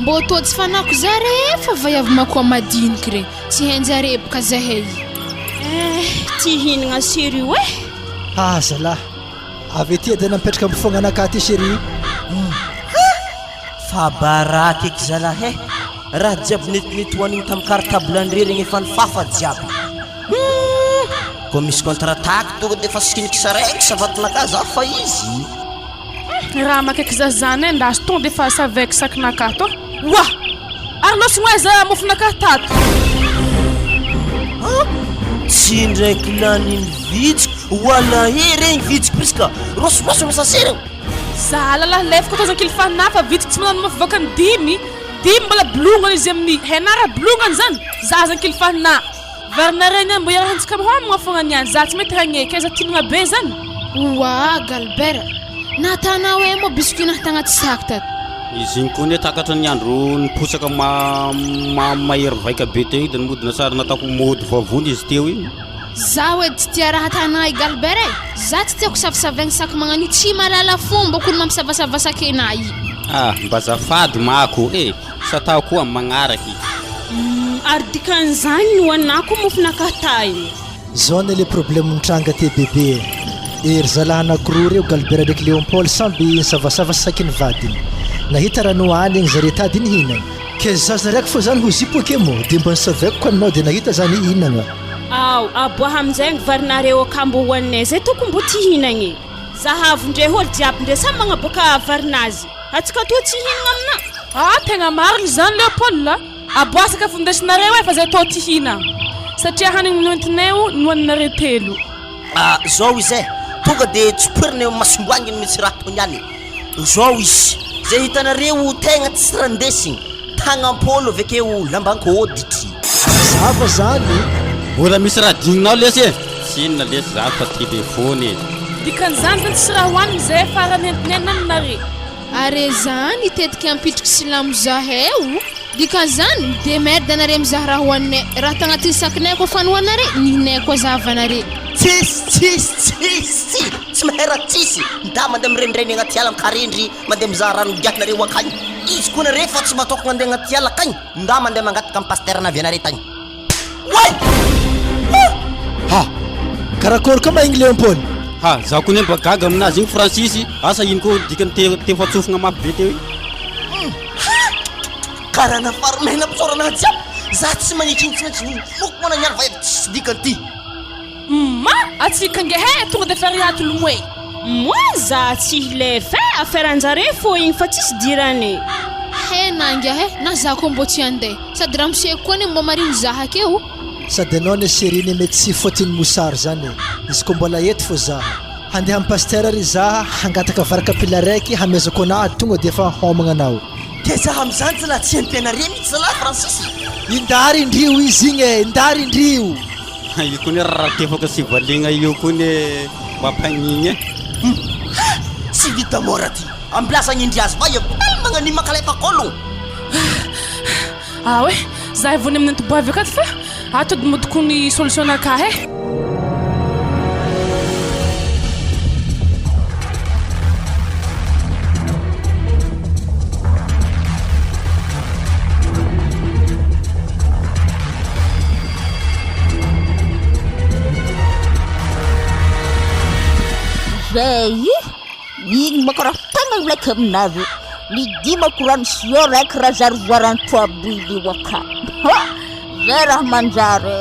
mbô tô tsy fanako zare fa vaiavy makoa madiniky regny tsy hainjare boka zahay ty hinagna sério e zalahy avy ety de napetraka amin'ny fognanaka ty chéri fa baraky eky zalahy raha jiaby netinety hoanigny tamin'ny cartable andre regny efa nifafa jiaby ko misy contre-attaque tonga de fa sinikisa raiky savatinaka za fa izy raha makaiky za zany e ndazy tonga de fa savaiky sakinaka to wa ary losogno aiza mofonaka tato tsy ndraiky laniny vitsiko wala regny vitsiko priska rosoroso misasera za lalahy lefiko tozakily fanafa vitsiko tsy manano mafy vokany dimy mbola bolongany izy amin'ny henara bolongany zany za zankily fana varina regny mbo iarahantsika mihomagna fogna niany za tsy mety hagneky aiza tinagna be zany wa galbert natanao e mo biscuit nahtagna tsy saky tato izy igny koa ne takatra ny andro niposaka mahery vaika be teo igny de nimodina sary nataoko mody vavony izy teo igny za hoe tsy tia raha tanay galbert e za tsy tiako savasavaigny saky magnano tsy malala fomba kono mampisavasavasakena i mba zafady mako satao koa magnaraky ary dikan'izany no anako mofonakatay zao ne le problème nitranga te bebe ery zalahy anakoroa reo galbert ndraiky léopold samby nisavasava saky ny vadiny nahita raha no any igny zare tady ny hinagna ke zaza raiky fo zany ho zipoke mo de mba nisavaiko ko anao de nahita zany hihinagna aboaha amin'izay varinareo akambo hoaninay zay tokony mbo ty hinagny zahavy ndre olo jiaby ndre samy magnaboaka varinazy atsika toa tsy hinagna amina tegna mariny zany léopold aboasaka fondesinareo e fa zay tao ty hina satria hanigny noentineo noaninare telo zao izy tonga de tsopoiriny masomboanginy mitsy raha toniany zao izy zay hitanareo tegna tsy randesigny tagnampolo avekeo lambanko oditry zava zany mbola misy raha digninao lesy e tsy inona lesy za fa telefony dikan'izany zany tsy raha hoaniny zay farany entinenanare are zany itetika ampitriky silamo zaheo dikan'izany de merde anare mizaha raha hoaninay raha tagnatin'ny sakinay koa fa nohanare nihinay koa zahavanare tsy mahera tsisy nda mandeha mirendrainy agnaty ala mikarindry mandeha mizaha rano migiakinareo akagny izy koa nare fa tsy matoko mandeha agnaty ala akagny nda mandeha mangataka amin'ny pastera navianare tagny karakory koa maigny léopold za koa ne mba gaga aminazy igny francisy asa ino koa dikany tefatsofagna mafy be teo igny karaha nafaromena mpisorana jiaby za tsy magnitry tsy maintsy moko mana niany va efa tsisy dikany ty atsika ngehe tonga de fariaty lomoe moi za tsy hilefa affaire anjare fo igny fa tsisy dirane nangahe na za koa mbo tsy andeha sady raha moseko koa ne mbo mariny zaha akeo sady anao ne sérine mety sy fotiny mosary zany izy koa mbola eto fo zaha handeha amin'ny pastera ry zaha hangataka varakapila raiky hamezako anahy tonga de efa homagna anao ke zaha amizany zala tsy ampianare mihitsy zala francisy indary indrio izy igny indary indrio io koa ne raha tefaka sy valigna io koa ne mampagnigny tsy vita mora ty ampilasagny indriazy va magnany makalefakolo hoe za vony amin'ny antoboavy akaty fa atody modiko ny solution naka zay igny mako raha tegna ilaika aminareo ny dimako rano sio raiky raha zarovoarany toabily waka zay raha manjary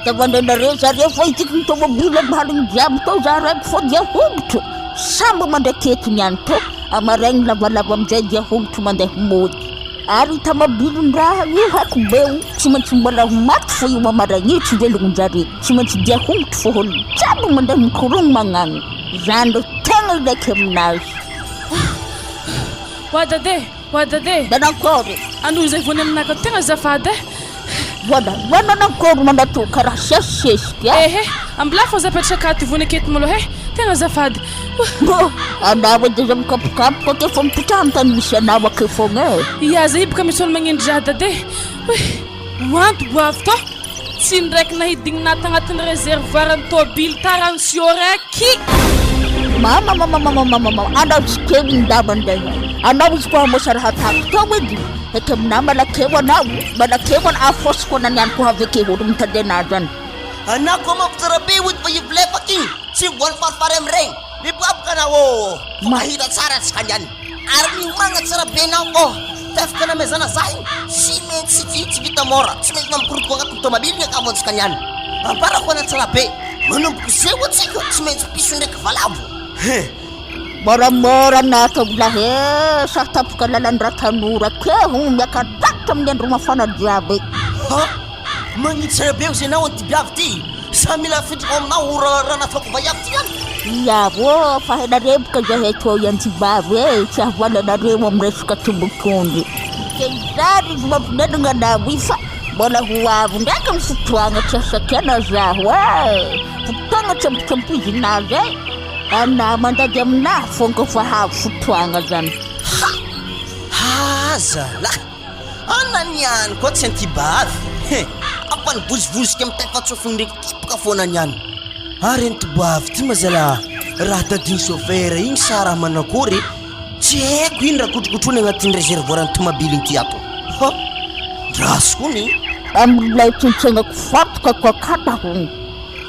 tavandrainareo zareo fa itiky ny tomobily bahaliny jiaby tao za raiky fo dia hongotro samby mandeha ketony ihany to amaraigny lavalava amizay dia hongotro mandeha mody ary tamabiliny raha io haiko beo tsy maintsy mbola maty fo io amaraigny io tsy velognon-jare tsy maintsy dia hongotro fo olo jiaby mandeha mikorogno magnano zany ro tegna ilaika aminazy wadade danakory ando izay vony aminaka tegna zafady Wana nankôry manatao karaha sesisesika. Ambla fô zapetraka aty vony aketo maloha tena azafady. Anao deja mikapokapoka ke fô mipitrahany tany misy anao ake fogna Iaza ibaka misy olo magnindry raha dade. Wanto boavy to tsy ndraiky nahidigny naty agnatin'ny réservoir ny tôbily tarany sio raiky. Mama anao tsy kely ndamandray anao izy koa mosa raha tako tao edy eke mina malakeo anao afosiko ananiany koa aveke olo mitady anazy zany anao koa mampitsara be ody fa ivilefaky tsy voany farifary am'iregny miboaboka anao mahita tsara atsika niany ary miomagna tsara be anao tafika namezana za igny tsy maintsy tsy vita mora tsy maintsy mampikorotoko agnatin'ny tomabily ny akavo antsika niany amparako ana tsara be manomboky zay oatsika tsy maintsy piso ndraiky valavo moramora natoblahe sa tapaka lalan'ny ratanora keho miakadakitra amin'ny andro mafana jiaby magnitsara be zay nao ty biavy ty sa mila fitriko aminao raha natako vaiavy ty any iavo fa henareboka zahay to iantibavy tsy ahavoananareo amin'ny resaka tombokondry kezary izy mampinenagna anao fa mbola ho avo ndraiky amin'ny fotoagna tsy asakena zaho fotoagna tsampotsampo izy nazy ana mandady amina fonga fa havo fotoagna zany zala ananiany koa tsy antibavy apany vozivozika amin'ny tafatsofiny ndraiky tipaka foana niany ary antiboavy ty mazala raha tadiny chauffeur igny sa raha manakory tsy haiko iny raha kotrokotrony agnatin'ny réservoir ny tomabily ity ato drasokony amilay tsontsagnako fotoka koa katahony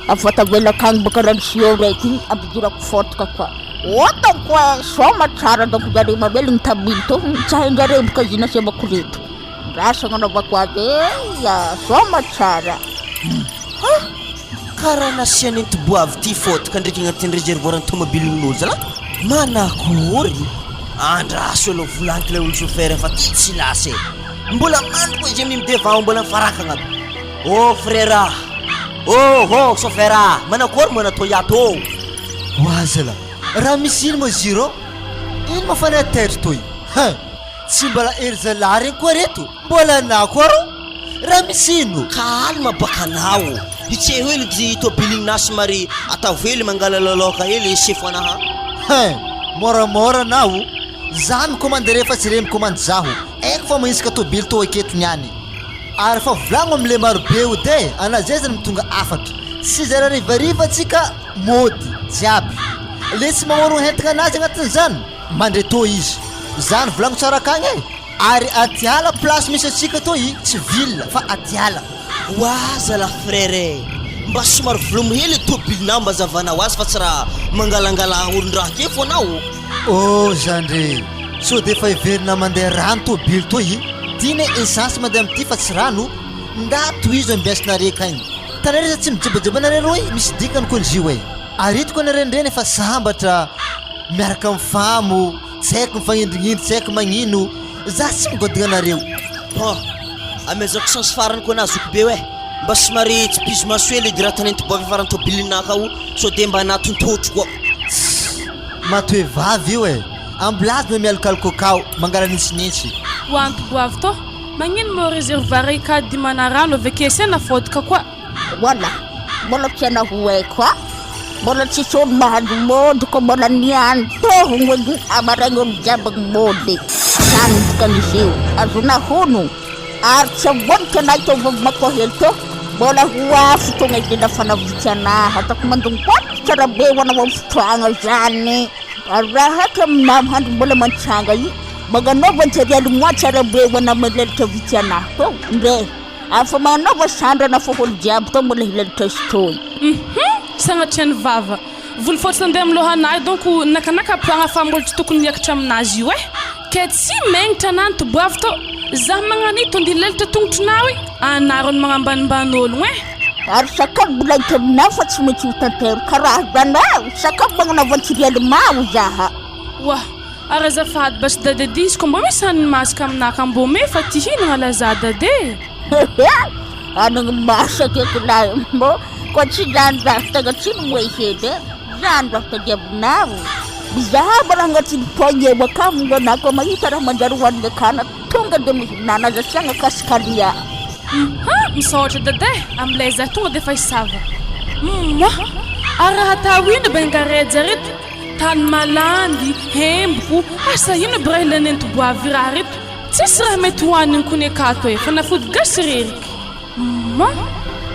afatavela-kagny baka ranisio raiky igny ampidorako fotoka koa otako koa soma tsara donc jare mamely ny tabily to tsy hainjare boka zina semako reto rasagna anaovako azy soma tsara karaha nasiany antiboavy ty fotoka ndraiky agnatin'ny réservoir ny tomabily n'olo zala manakory andraso aloha volaniko lay olo chauffeur fa ty tsy lasy mbola mandoko izy amin'ny mideva mbola mifarakagna aby frère chauffeur manakory manatao iato wazala raha misy ino mo ziro ino mafana tête toy tsy mbola ery zala regny koa reto mbola nakoro raha misy ino kalma baka anao itsy hely zy tobiligna somary atavely mangala laloka hely sefo anaha moramora nao za mikomande rehefa tsy re mikomande zaho aiko fa manisaka tobily to aketo niany ary fa volagno am'le marobe o de anazay zany mitonga afatra sy zara rivariva tsika mody jiaby le tsy magnoro hentagna anazy agnatin'izany mandre to izy zany volagno tsara akagny ary atiala place misy atsika toy tsy ville fa atiala zala frère mba somary volomo hely tobilinao mba zavanao azy fa tsy raha mangalangala olon-draha ke fo anao zandre so de fa iverina mandeha rano tobily toy tiany essence mandeha amity fa tsy rano ndato izy ambiasinare akagny tanareza tsy mijabajabana roy misy dikany koa izy io ary itoko anarendreny efa sambatra miaraka amin'ny famo tsy haiko mifagnindrignindry tsy haiko magnino za tsy migodagna anareo amezako chance farany koa nazoko be mba somary tsy piso maso hely edy raha tany antiboavy farany tobilinaka ao so de mba anatontootro koa matoe vavy io amblazy me mialkalokokao mangala nitsinitsy antiboavy to magnino mo réservoir ikady manarano aveke sena fotoka koa mbola tsy anaho haiko mbola tsisy olo mahazo mody ko mbola niany tohogno edy amaragny olo jiabagny mody zany dikanizy io azona hono ary tsy avonika anay to vavomako hely to mbola ho afo tonga idena fanavitsy anahy atako mandongoboky tsara be hoanao amin'ny fotoagna zany ary raha haky aminao handro mbola mantsanga io magnanaova ntsarialy moa tsara be hoanao mahilalitra vitsy anahy to ndre afa magnanaova sandrana fa holo jiaby to mbola hilalitra izy toy sagnatriany vava volo fotsy andeha amin'ny lohanahy donc nakanaka plagna fa mbola tsy tokony miakatra aminazy io ke tsy magnitra anany toboavy to za magnanito andeha hilalitra tongotronao anarony magnambanimban'ologno ary sakafo mbola hita aminao fa tsy maintsy ho tantero karaha zanao sakafo magnanaova ntsirialy mao zaha ary azafady basy dadedy izy ko mba misy haniny masaka aminaka mbo me fa ty hinagna laza dade anagny masaka eky lahy mbo koa tsy zany zaho tagna tsy nomoe hedy zany raha tadiavinao mizaha mbola agnatin'ny pogne eo aka monanako mahita raha manjary hoaniny akana tonga de mihinana aza siagna kasikalia misaotra dade am'lay za tonga de fa isava ary raha tao ino bengareja reto tany malandy hemboko asa ino bra ilany antoboavy raha reto tsisy raha mety hoaniny kony akato e fa nafody gasy reriky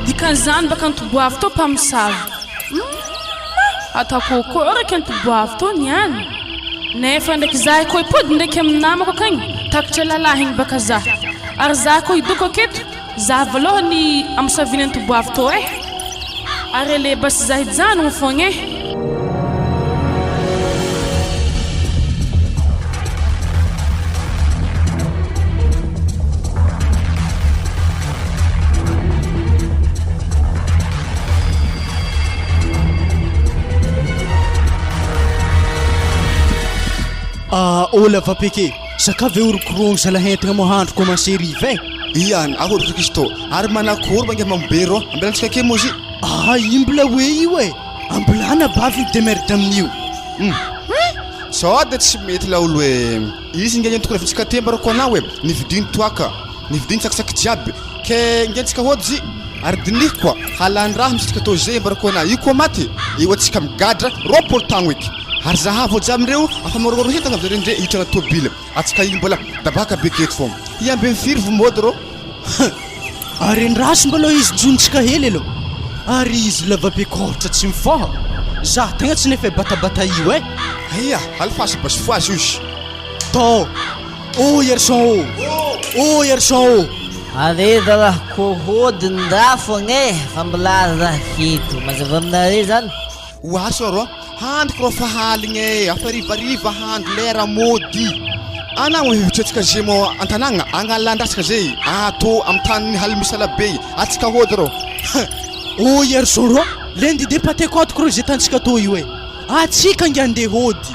dikan'izany baka antoboavy to mpamisava ataokôkô raky antoboavy to niany nefa ndraiky za koa ipody ndraiky amin'ny namako akagny takatra lalahy igny baka za ary za koa idoko aketo za voalohany amsaviny antoboavy to ary le basy za hijanogno fogna ola vapeke sakave orokorogno zalahentegna mohandro commencé rive iany ahorotro izy to ary manakory mange mambe ro ambelantsika ke mozy imbola hoe io e ambolana bavy demerde amin'io sao de tsy mety la olo hoe izy nge tokony avitsika temba rako anao hoe nividiny toaka nividiny sakisaky jiaby ke ngentsika hody ary diniko koa halany raha misitsika to zay mbarako anao io koa maty io atsika migadra roapolotagno eky ary zahavo jamireo afa mororo hitagna avy zarendre hitrana tobile atsika iny mbola dabaka beketo fogna iambe mifiry vomody ro ary ndraso mbalo izy jonitsika hely alo ary izy lavabekohatra tsy mifaha za tegna tsy nefa batabata io ia alifasy basifoazy izy to garçon o garçon Aveda lah kohod nda fogna fa mbola zahito mazava aminareo zany oaso ro handiko ro fahaligny afarivariva handro lera mody anagno hevitrantsika zay mo antanagna agnalandratsika zay ato amin'ny tany halimisalabe atsika hody ro garçon ro lendi de patekotiko ro zay tantsika to io atsika nge andeha hody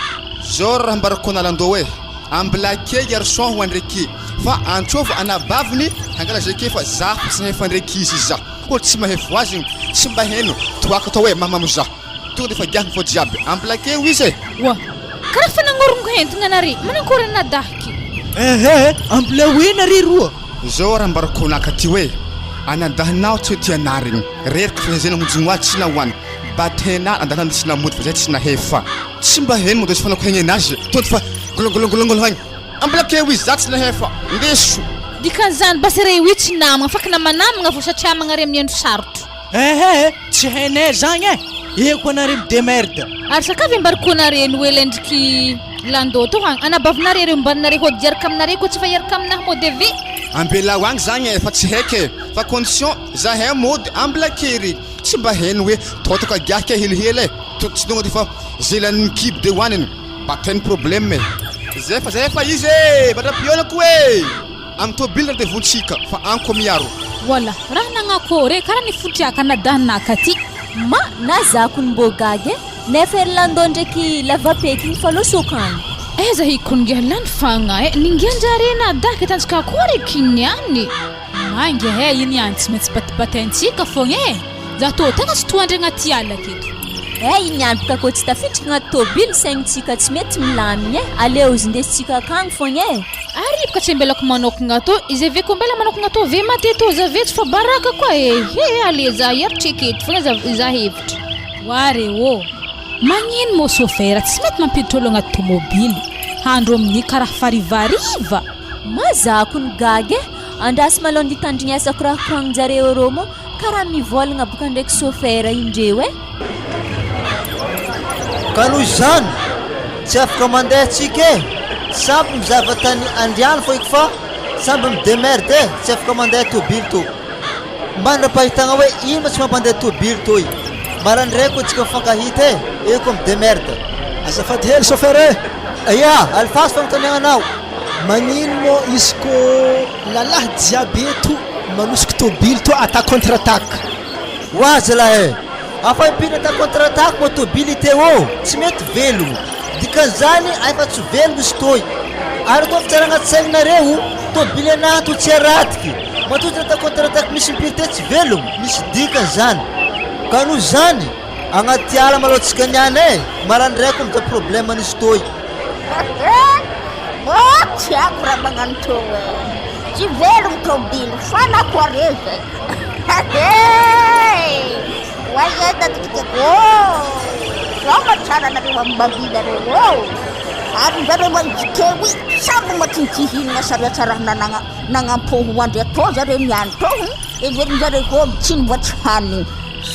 zao raha mbarako analandô hoe amblake garçon ho andraiky fa antsôva anabaviny hangala zay ke fa za sy hefa ndraiky izy za koa tsy mahefo azy tsy mba heno toaka atao hoe mamamo za tonga de fa giahiny fo jiaby amblake io izy wa karaha fa nangorongoko hentigna nare manankory nadahiky ambla hoe nare roa zao raha mbarako naka ty hoe anadahinao tsy hoe tianarigny reriky fa zay namonjogno azy tsy nahoany batena andatany tsy namody fa zay tsy nahefa tsy mba heno modo izy fanako hegnenazy tonga fa golongolongolongolo hagny amblake io izy za tsy nahefa ndeso dikan'izany basy re io tsy namagna faky namanamagna vo satria magnare amin'ny andro sarotro tsy hainay zagny eko anare midemerde ary sakavy ambariko nareny hoe lendriky landô to hagny anabavinare reo mbaninare hody iaraka aminare koa tsy fa iaraka aminahy mody avy ambelao agny zagny fa tsy haiky fa condition zahay mody amblakery tsy mba heno hoe totaka giahika helihely tsy tonga de fa zelany kiby de hoaniny bateny problème zay fa izy badrapionako hoe amin'ny tobile de vontsika fa anko miaro wala raha nagnakôry karaha ny fotriaka nadahinaka ty ma na zako ny mbogage nefa ery landô ndraiky lavapeky igny fa losokagny za hikongia lany fagna ningianjare nadaky tantsika akory kiniany mangia iny any tsy maintsy batibatentsika fogna za to tegna tsy toandry agnaty ala aketo iny any baka koa tsy tafidriky agnaty tobily saignintsika tsy mety milamigny aleo izy ndesitsika akagny fogna ary baka tsy ambelako manokagna to izy ave ko mbela manokagna to ve mateto za vetsy fa baraka koa ale za eritry aketo fogna za hevitra ware magnino mo sofera tsy mety mampiditra olo agnaty tomobily handro amin'ny karaha farivariva mazako ny gage andrasy malony ditandrignesako raha koragninjareo rô mo karaha mivolagna boka ndraiky sofera indreo kanoho zany tsy afaka mandeha tsika samby mizava tany andriano fo eky fa samby midemerde tsy afaka mandeha tobily to mandra-pahitagna hoe ino tsy mampandeha tobily toy marandray koa tsika mifankahita eko midemerde azafady hely sofere alifasy fagnontaniagnanao magnino mo izy ko lalahy jiaby eto manosiko tobily to ata contre-attaque oazy lahy afa impina ata contre-attaque mo tobily teo tsy mety velogno dikan'izany efa tsy velogno izy toy ary koa fitsara agnaty saignareo tobily anahy to tsy aratiky matotra ata contre-attaque misy impirité tsy velogno misy dikan'izany ka noho zany agnaty ala malohantsika niany marandray koa mita problème nisy toy tsy ako raha magnano to tsy velogny tôbily fa nakoareza oaeda tikiteko zao matsara nareo amin'ny babinareo ary zareo manjikeo sambo matintihinana sariatsara nanampoho andry atao zareo niany tao everiny zareo ko tsy nivoatsy haniny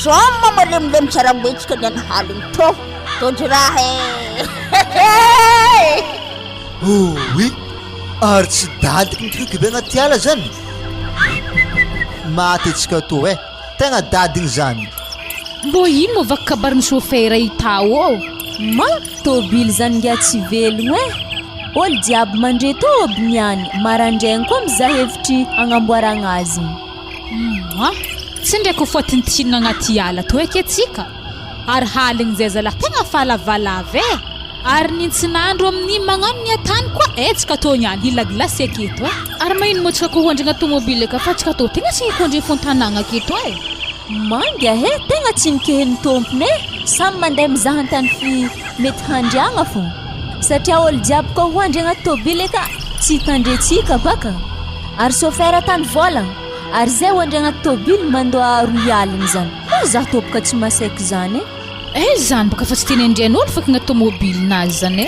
soma malemilemy tsara metsika niany haliny to tonjy raha oui ary tsy dadiky nitikoky be agnaty ala zany maty atsika to tegna dadigny zany mbô ino mo vaky kabariny chauffeur itao ao ma tôbily zany ngia tsy velogno olo jiaby mandre tôby niany marandraigny koa mizaha hevitry agnamboaragna azy tsy ndraiky fôtiny tinina agnaty ala to eky atsika ary haligny zay zala tegna falavalava ary nintsinandro amin'ny magnano ny atany koa etsika to niany hilaglasy aketo ary maino motsika kohondrigna tômôbily ka fa tsika to tegna tsy hikondry fontanagna aketo mangy tegna tsy nikehiny tompony samy mandeha mizaha antany fi mety handriagna fô satria olo jiaby koa hoandry agnaty tôbily ka tsy hitandretsika baka ary chauffeur tany vola ary zay hoandry agnaty tôbily mandoa roy aligny zany za topoka tsy masaiky zany zany baka fa tsy teny andrian'olo fa kagnaty tômôbilinazy zany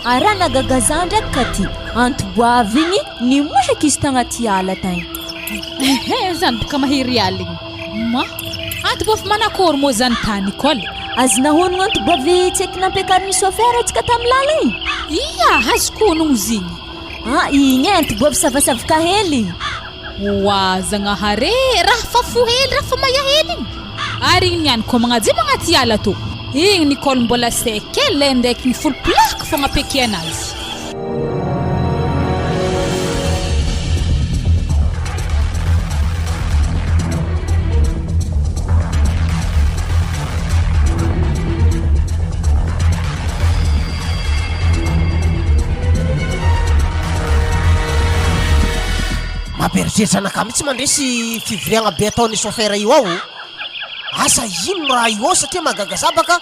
ary raha nagagazah ndraiky ka ty antoboavy igny nimoheky izy tagnaty ala tagny zany baka mahery aligny antoboavy manakory moa zany tany kola azy nahonogno antoboavy tsy eky nampiakariny chauffeur atsika tamy lala igny ia azy konogno zigny igny antoboavy savasavaka hely zagnahare raha fa fo hely raha fa maia hely igny ary igny niany koa magnaje magnaty ala to igny nikôly mbola sekele ndraiky ny folo plaky fogna apeky anazy mamperitreritra mihitsy mandresy fivoriagna be ataon'ny chauffeur io ao asa ino raha io ao satria magagaza baka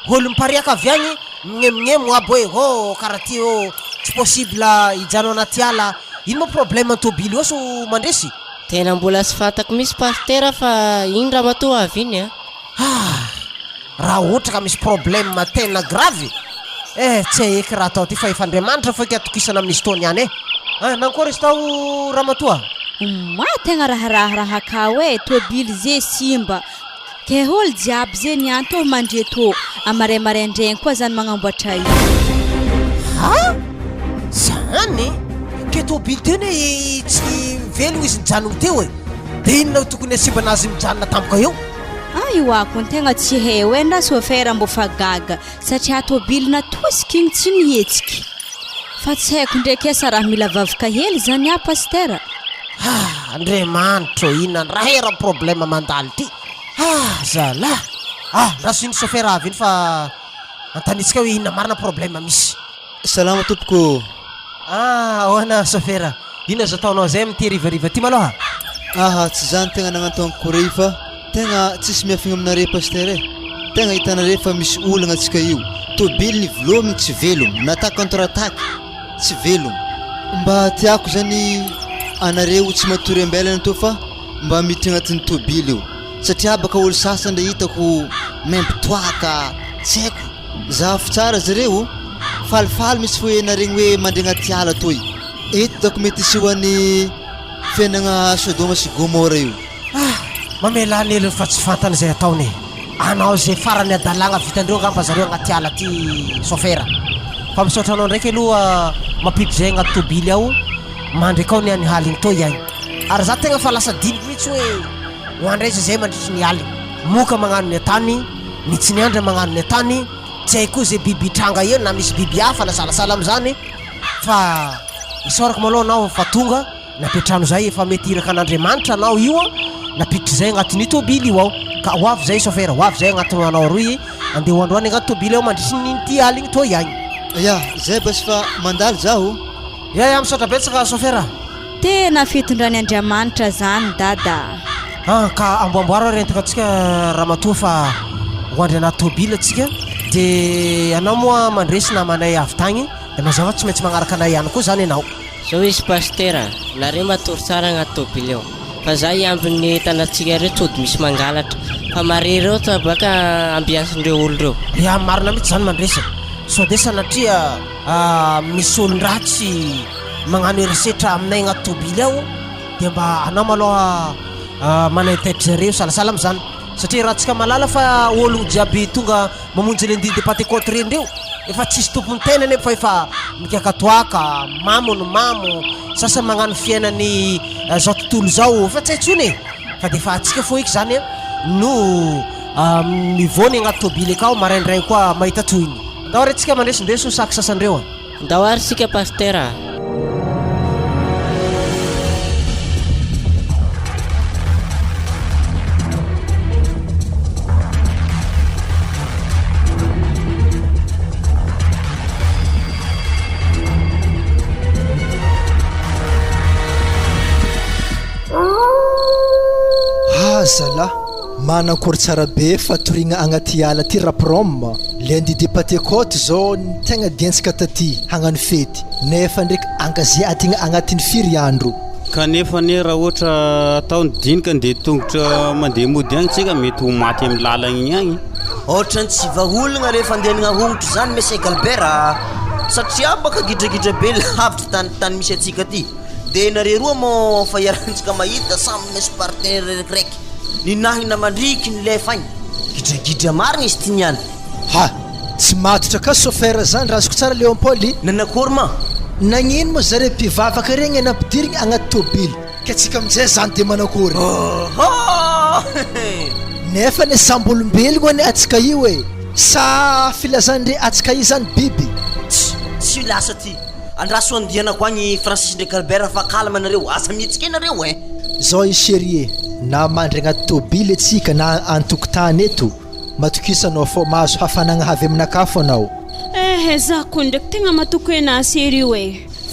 olo mipariaka avy agny mignemognemo aby hoe karaha ty tsy possible hijanao anaty ala ino moa problème antôbily io so mandresy tena mbola tsy fantako misy partera fa ino raha matoa avy iny raha ohatra ka misy problème tena grave tsy eky raha atao ty fa efa Andriamanitra foiky atokisana amin'ny stony any nankory izy tao raha matoa tegna raharaha ka tôbily ze simba ke olo jiaby ze nianto mandre to amaray-maraindraigny koa zany magnamboatra io zany ke tôbily teny tsy velogno izy nijanogno teo dia inona tokony asimbanazy mijanona tampoka eo io ako tegna tsy hay na chauffeur mbo fa gaga satria tôbily natosiky igny tsy nihetsiky fa tsy haiko ndraiky asa raha mila vavaka hely zany pasteur Andriamanitra inona raha era problème mandaly ty zala raso iny chauffeur avy iny fa antanitsika hoe inona marina problème misy salama tompoko ahoana chauffeur inona zao ataonao zay amity rivariva ty maloha tsy zany tegna nagnantonako kory fa tegna tsisy miafigna aminare pasteur tegna hitanare fa misy olagna atsika io tôbily ny velomigny tsy velogno nata contre-attaque tsy velogno mba tiako zany anareo tsy matory ambelana to fa mba miditra agnatin'ny tôbily io satria baka olo sasany nde hitako mempitoaka tsy haiko zafy tsara zareo falifaly misy hoe naregny hoe mandre agnaty ala toy eto dako mety isehoan'ny fiainagna Sodoma sy Gomora io mamelany elo fa tsy fantany zay ataony anao zay farany adalagna vitandreo ngamba zareo agnaty ala ty chauffeur fa misaotra anao ndraiky aloha mampidry zay agnaty tôbily ao mandraka ao niany haligny to iagny ary za tegna fa lasa diniky mihitsy hoe hoandraiza zay mandritry ny aligny moka magnano ny atany mitsy ny andra magnano ny atany tsy hay koa zay biby tranga eo na misy biby hafa na salasala am'zany fa isaorako maloha anao fa tonga napetrano zay efa mety iraka an'Andriamanitra anao io napiditry zay agnatin'ny tôbily io ao ka hoavy zay chauffeur hoavy zay agnatin'ny anao roy andeha hoandroany agnaty tôbily ao mandritry nyty aligny to iagny zay basy fa mandaly zaho misaotra betsaka chauffeur tena fitondrany Andriamanitra zany dada ka amboamboara rentaka atsika raha matoa fa hoandry anaty tôbily atsika dia anao moa mandresy namanay avy tagny dia mazava tsy maintsy magnaraka anay ihany koa zany ianao zao izy pastera nareo matory tsara agnaty tôbily eo fa za iambin'ny tanatsika reo tsody misy mangalatra fa mare reo ta baka ambiansindreo olo reo ya marina mihitsy zany mandresa so de sanatria misy olon-dratsy magnano erisetra aminay agnaty tôbily ao dia mba anao maloha manahitaitra zareo salasala am'zany satria raha tsika malala fa ologno jiaby tonga mamonjy le ndidy patekoty rendreo efa tsisy tompony tenany fa efa mikakatoaka mamo no mamo sasa magnano fiainany zao tontolo zao fa tsy haitsony fa de fa atsika fo eky zany no mivony agnaty tôbily akao maraindray koa mahita toiny ndao ary tsika mandresindeso saky sasandreo ndao ary sika pastera zala manakory tsara be fatorigna agnaty ala ty raprom le andidy patekoty zao ny tegna diantsika taty hagnano fety nefa ndraiky angaziatigna agnatin'ny firy andro kanefa ne raha ohatra ataony dinika de tongotra mandeha mody agny tsika mety ho maty amin'ny lalagna igny agny ohatra ny tsy vaholagna rehefa andehanagna hongotro zany monsieur Galbert satria baka gidragidra be lavitra tany misy atsika ty de nare roa mo fa iarahantsika mahita samy misy partenaire raiky ninahina mandriky ny lefa agny gidragidra marigna izy ty niany ha tsy matotra ka chauffeur zany razoko tsara Léopoly nanakory ma nagnino mo zare mpivavaka regny anampidirigny agnaty tôbily ka tsika amin'izay zany de manakory nefa ny sambolombelogno any atsika io e sa filazandre atsika io zany biby tsy lasa ty andraso andianako agny Francis ndraiky Albert fa kalma nareo asa mihetsika nareo zao izy chérie na mandry agnaty tôbily atsika na antokotany eto matokisanao fô mahazo hafanagna havy aminakafo anao za koa ndraiky tegna matoko ena sério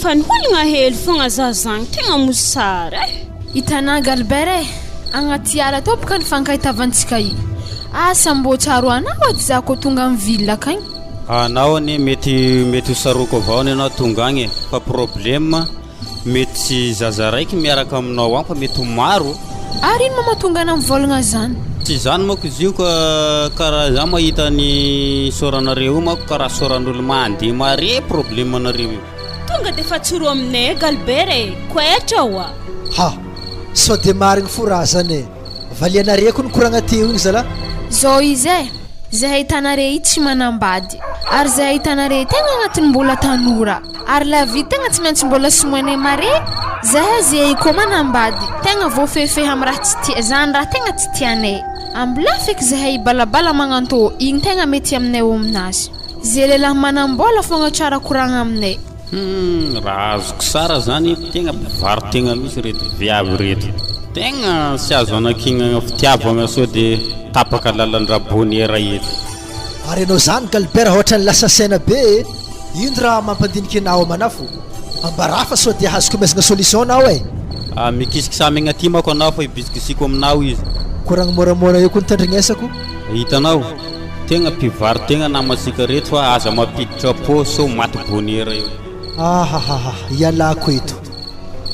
fa niholagna hely fogna za zagny tegna mosara hitanà Galbert agnaty ala tao boka ny fankahitavantsika io asa mbô tsaro anao ady za koa tonga amin'ny ville akagny anao ane mety ho saroko avao ny anao tonga agny fa problème mety tsy zaza raiky miaraka aminao agny fa mety ho maro ary ino mamatonga ana mivolagna zany tsy zany mako izy io ka karaha za mahita ny soranareo mako karaha soran'olo mandeha mare problème anareo io tonga de fa tsoro aminay Galbert koetra oa ha so de marigny fo raha zany valianare ko nikoragna teo igny zala zao izy zahay hitanare io tsy manambady ary zahay hitanare tegna agnatin'ny mbola tanora ary la vie tegna tsy maintsy mbola somoane mare zahay zay koa manambady tegna voafehifehy amin'ny raha tsy tia zany raha tegna tsy tianay ambla feky zahay balabala magnantô igny tegna mety aminay o aminazy zay lehilahy manambola fogna tsara koragna aminay raha azoko sara zany tegna mpivaro tegna misy reto viavy reto tegna sy azo anakigna fitiavagna so de tapaka lalandraboniera eto ary anao zany Galbert ohatra ny lasa saina be ino raha mampandiniky anao amanafo ambarafa so de azoko mesagna solution anao mikisiky samy agnaty mako anao fa ibisikisiko aminao izy koragna moramora eo koa nitandrignasako hitanao tegna mpivaro tegna namasika reto fa aza mampiditra po so maty boniera io ialako eto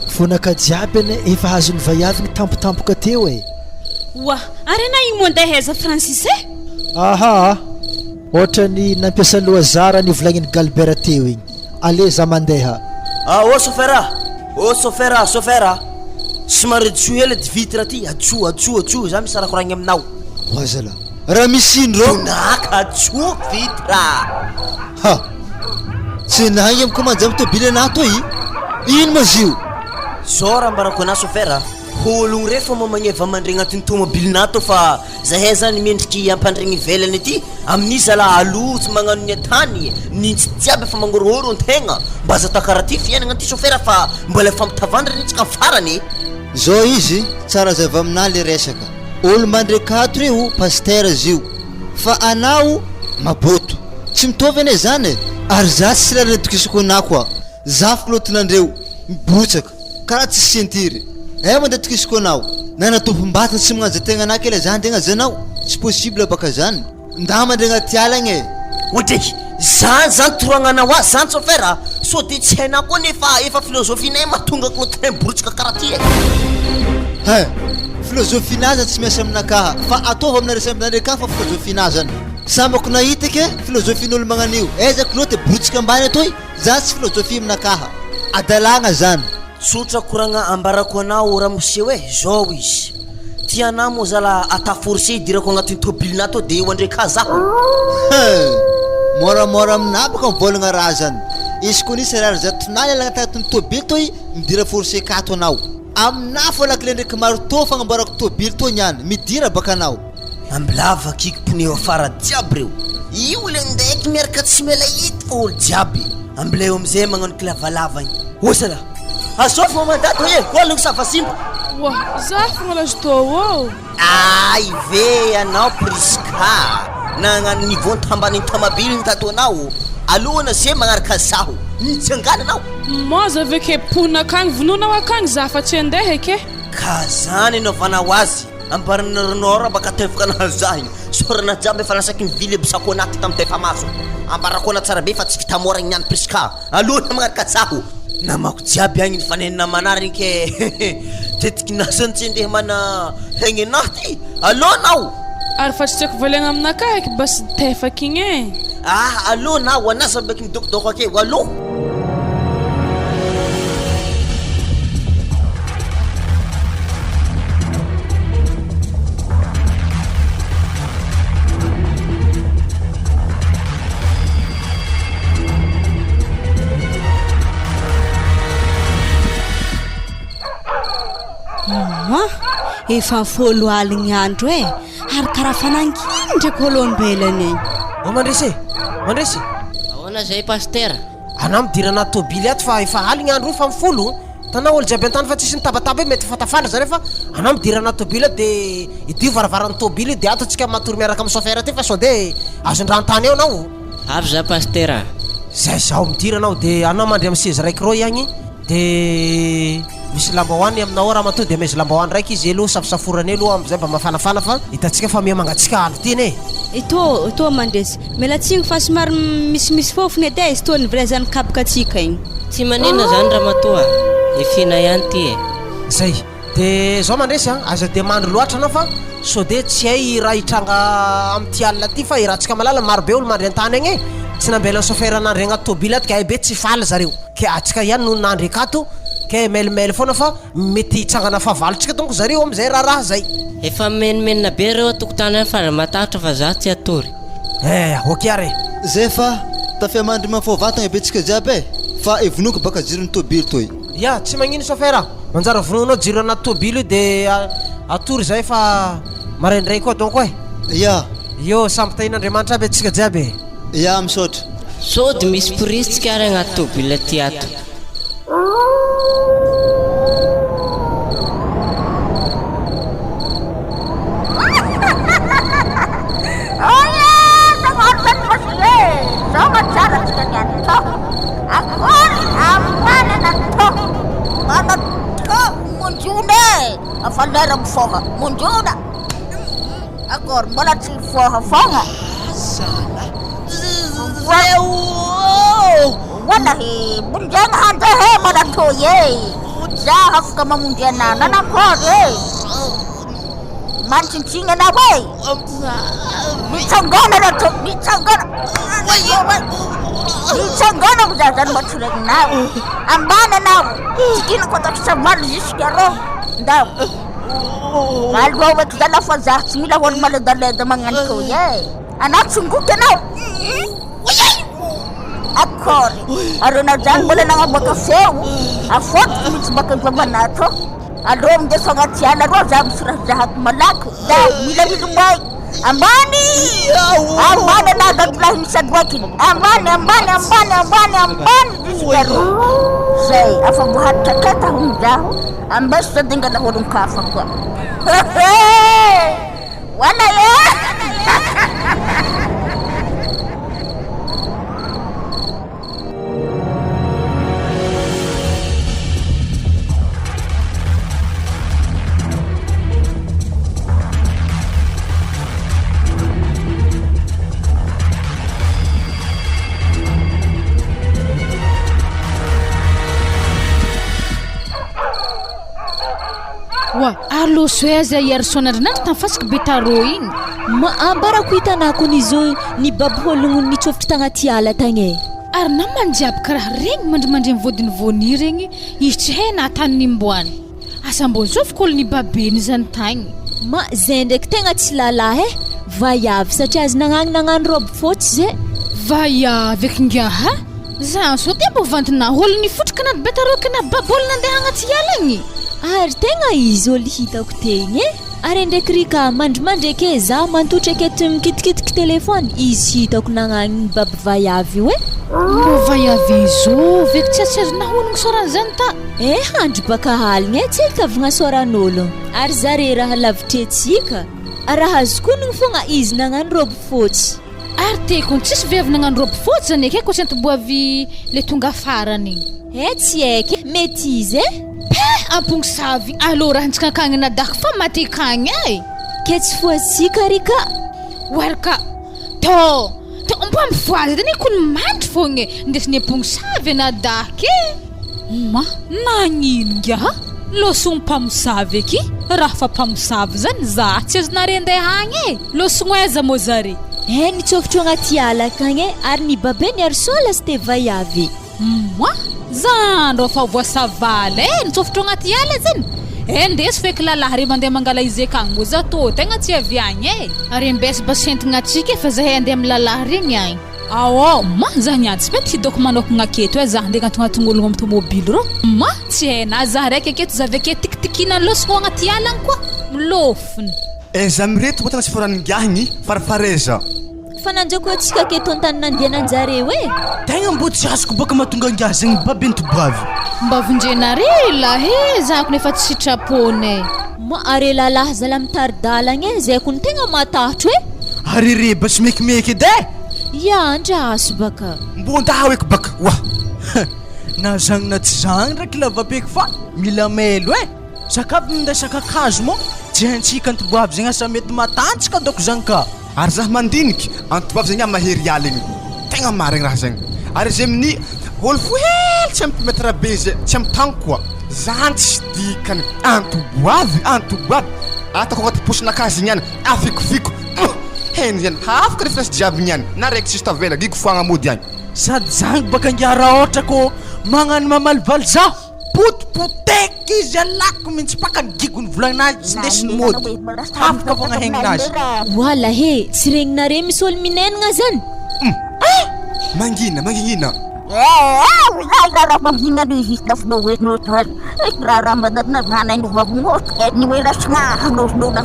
fonaka jiaby ane efa azony vaiavy ny tampotampoka teo wa ary ana igny mandeha aiza Francis ohatra ny nampiasa loazara ny volagniny Galbert teo igny ale za mandeha chauffeur somary tso hely dy vitre ty atso za misy raha koragny aminao wazala raha misy indro naka atso vitre tsy nahy amiko manjy amin'ny tôbily anahy toy ino mazio zao raha mbarako ana chauffeur ologno refa magneva mandre agnatin'ny tômobilinato fa zahay zany mendriky ampandregny ivelany aty amin'ny zala alotsy magnano ny atany nintsy jiaby fa mangororo antegna mba aza takaraha ty fiainagna ty chauffeur fa mbola fampitavandra nitsika farany zao izy tsara zava aminah le resaka olo mandrekato reo paster zio fa anao maboto tsy mitovy ane zany ary za tsy lalana tokisako anah koa za filotinandreo mibotsaka karaha tsy sentiry mandeha tokisako anao nana tompom-batana tsy magnanja tegna anakela zany tegna zanao tsy possible baka zany nda mandre agnaty ala agny ohatreky zany toroagnanao azy zany sofera so de tsy hainao koa nefa filôzofinay mahatonga clotin borotsika karaha ty e filôzofinazy tsy miasa aminakaha fa ataova amina resamnare ka fa filôzofinazany sambako nahita ke filôzofin'olo magnan'io aiza clote borotsika ambany atoy za tsy filôzofi aminakaha adalagna zany tsotra koragna ambarako anao raha moseho e zao izy tiana moa zala ataforcé idirako agnatin'ny tobilina to de eo andraika zaho moramora aminabaka mivolagna raha zany izy koa nisy raha zatonany alagnatanatiny tobily toy midira forcé kato anao amina fo lakile ndraiky marto fagnamboarako tobily to niany midira baka anao ambilava kiky pneu afara jiaby reo io le ndraiky miaraka tsy mela ity fa olo jiaby ambileo amizay magnano kilavalava igny osala asofy mamandato e olagno savasimba wa za fogna lazotao ô ay ve anao priska nagnano niveau tambaniny tamabiliny tato anao alohana zay magnaraka zaho nitsangana anao mo za aveke pona akagny vononao akagny za fa tsy andeha ke ka zany anaovanao azy ambaranaranaora baka tevaka anazy za igny sorana jiaby efa lasaky mivily abisako anaty tamin'ny tefamaso ambarako ana tsara be fa tsy vita mora igny priska alohana magnaraka zaho namako jiaby agny ny fanenina manariny ke tetiky nasany tsy andeha mana hegny anahy ty aloha anao ary fa tsy tiako valiagna aminaka eky basy tefaka igny e aloha nao anasa beky midokidoko ake aloha efa folo aligny andro e ary karaha fananginy ndraiky olombelany egny mandresy ahoana zay paster anao midira anaty tobily ato fa efa aligny andro fa mifolo tanao olo jiaby antany fa tsisy nitabataba mety fatafana zare fa anao midira anaty tobily ato de idio varavaran'ny tobily de ato atsika matory miaraka amin'ny chauffeur ty fa so de azondrantany eo anao avy za paster zay zaho midira anao de anao mandry amin'ny seza raiky ro agny de misy lambahoany aminao raha mato de misy lambahoany raiky izy aloha safosaforany aloha amizay mba mafanafana fa hitatsika fa miamangatsika aly ty ne ito mandresy melatsigny fa somary misimisy fofony edy izy to nivilazany kabaka atsika igny tsy manina zany raha matoa efina ihany ty e zay de zao mandresy aza de mandro loatra anao fa so de tsy hay raha hitranga amty alina ty fa irahantsika malala marobe olo mandry antany agny e tsy nambelan'ny chauffeur nandry agnaty tobily ato ka hay be tsy faly zareo ke atsika ihany no nandry akato ke mailmail foana fa mety hitsangana fahavalontsika donc zareo amizay raha zay efa menimenina be reo tokotany any fa matahatra fa za tsy atory okiare zay fa tafiamandry mafaovatagna betsika jiaby e fa evonoko baka jirony tobily toy ya tsy magnino chauffeur manjara vononao jiro anaty tobily de atory zay fa maraindray koa donc e ya yo samby tahin'andriamanitra aby atsika jiaby ya misaotra sody misy prisika ary agnaty tobily aty ato afalera mifoha monjona agora mbola tsy mifoha fogna walahi munjana handa he mana toye za afaka mamundi anana na kore manchincinga na we nitsangana na to nitsangana mzazani maturek nawe ambana nawe sikina kwa takisamali zishikaro ndaw alwa wekzala faza simila wal maledaleda mangan toye anatsunguke nawe akori arona jang boleh nanga baka sewu afot mit baka babanato adom de sangatiana ro jam surah jahat malaku da mila bidumbai ambani na gatlah misadwakin ambani disigaru say afa buhat kata hunjahu ambas tinggal hurung kafa kwa wala ya aloso aza iarosonandrinandry tamin'ny fasika be tarô igny ma ambarako hitanako n'izo ny babologno nitsofotry tagnaty ala tagny e ary na manjiaby karaha regny mandrimandry mivodiny voani regny izy tsy hay nahatany nimboany asambonzofiko olo ny babeny zany tagny ma zay ndraiky tegna tsy lalahy e vaiavy satria azy nagnano robe fotsy zay vaiavy ekingaha za so te mbo vantina olo ny fotrika na betarôka na babolo nandeha agnaty ala igny ary tegna izy olo hitako tegny e ary ndraiky rika mandrimandry ake za mantotra ake ty mikitikitiky telefony izy hitako nagnano baby vaiavy io e mbo vaiavy izo veky tsy azo nahono soran'izany ta e handry baka haligny e tsy kavagna soran'olo ary zare raha lavitry etsika raha azo konigny fogna izy nagnano robe fotsy ary tekony tsisy vehivy nagnano robe fotsy zany ake ko tsy antoboavy le tonga farany e tsy aiky mety izy e ampogny savy alô raha antsikakagny nadaka fa maty kagny e ke tsy foasika rika waraka to mbo mivoazy dany kony mandry fogna ndesiny ampogny savy nadaka e ma nagnino ngiaha losogno mpamosavy aky raha fa mpamosavy zany za tsy azo narendeha agny e losogno aiza mo zare e nitsofotro agnaty ala kagny e ary ny babeny ary sola sy te vaiavy ma zandro fa voasavaly e nitsofotro agnaty ala zany e ndesy feky lalahy re mandeha mangala izy akagny mo za tô tegna tsy avy agny e ary ambesy basientigna atsika fa zahay andeha amin'ny lalahy regny agny ao ma za niany tsy mety hidoko manokagna aketo e za andeha agnaton'ologno amin'ny tomobily ro ma tsy haina za raiky aketo za avy ake tikitikina losoko agnaty ala agny koa milofony e za mireto botana tsy foraningahigny farafareza fa nanjako atsika aketo antany nandehananjareo e tegna mbo tsy azoko baka mahatonga angiahy zegny babeny tobavy mba vonjenare lahe zako nefa tsy sitrapony ma are lalahy zala mitaridalagna e zay kony tegna matahotro e ary reba sy mekimeky edy e ya andraso baka mbo andaha eky baka wa na zagny na tsy zagny ndraiky lavabeky fa mila melo e sakavy mindesaka kakazo mo tsy haintsika antoboavy zegny asa mety matantsika doko zagny ka ary zaho mandiniky antoboavy zegny mahery ala igny tegna marigny raha zegny ary zay amin'ny olo fohely tsy ampimetra be zay tsy amitagny koa zany tsy dikany antoboavy atako agnaty posinakazy igny any afikofiko heny zany hafaka referensy jiaby igny any na raiky tsisy tavela gigo foagna mody any sady zagny baka angiara ohatra ko magnano mamalivaly zaho potipoteky izy alako mintsy paka gigony volagnazy tsy ndesiny mody hafaka fogna hegninazy wala he tsy regninare misy olo minenagna zany mangina raha mahinano izy finoetnotra raha madatna vanaino vavognotra ny hoe rasina hanosnona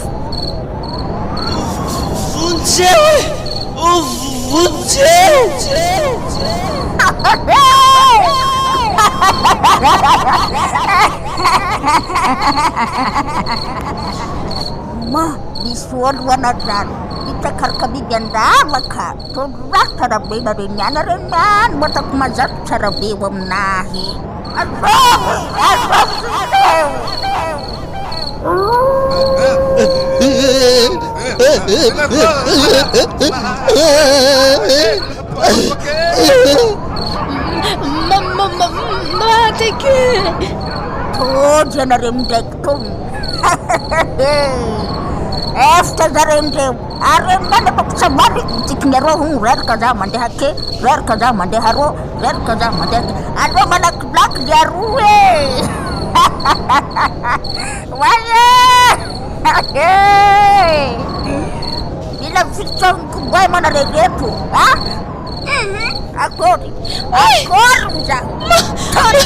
ma misy olo anazany hitakaraka biby andavaka todraha tsara be nareniana reniany matako mazako tsara be eo aminahy mateke tody anareo ndraiky tony efitra zarendreo ary mana papitsamary tikiny arô hon reraka za mandeha ake reraka za mandeha arô reraka za mandeha ake arô malakilaky le aroa e wale mila fitsoniko boy manarereto akory za akory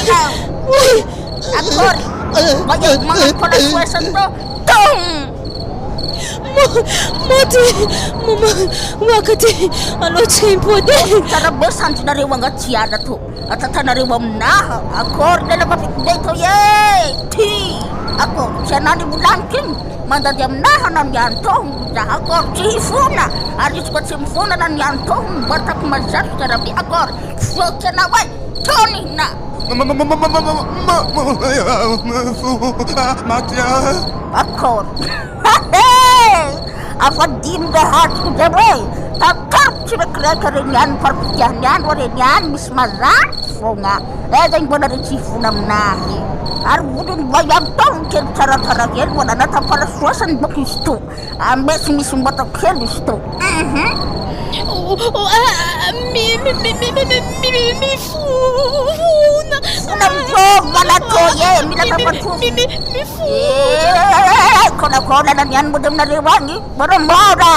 mga suesan to Mati, mama, wakati anotsika impody tsara be santinareo agnaty ala to atatanareo aminaha akory lela mafikindey to ye ty akory tsy anany volaniky igny mandady aminaha na niany tohony za akory tsy hifona ary izy koa tsy mifona na niany tohony matako mazatro tsara be akory foky anao e tony na akory afadiny le hatiko zare takarotsy rekireka reniany faripitiahany any wa reniany misy mazany fogna e zegny mbona re tsy hifona aminahy ary vodiny vaiavy tao ny kely tsaratsara kely mbola nataparasoasany boko izy to ambesy misy mbata kely izy to mifona namjovana toye mila tapatofy konakonana niany mody aminareo agny moramora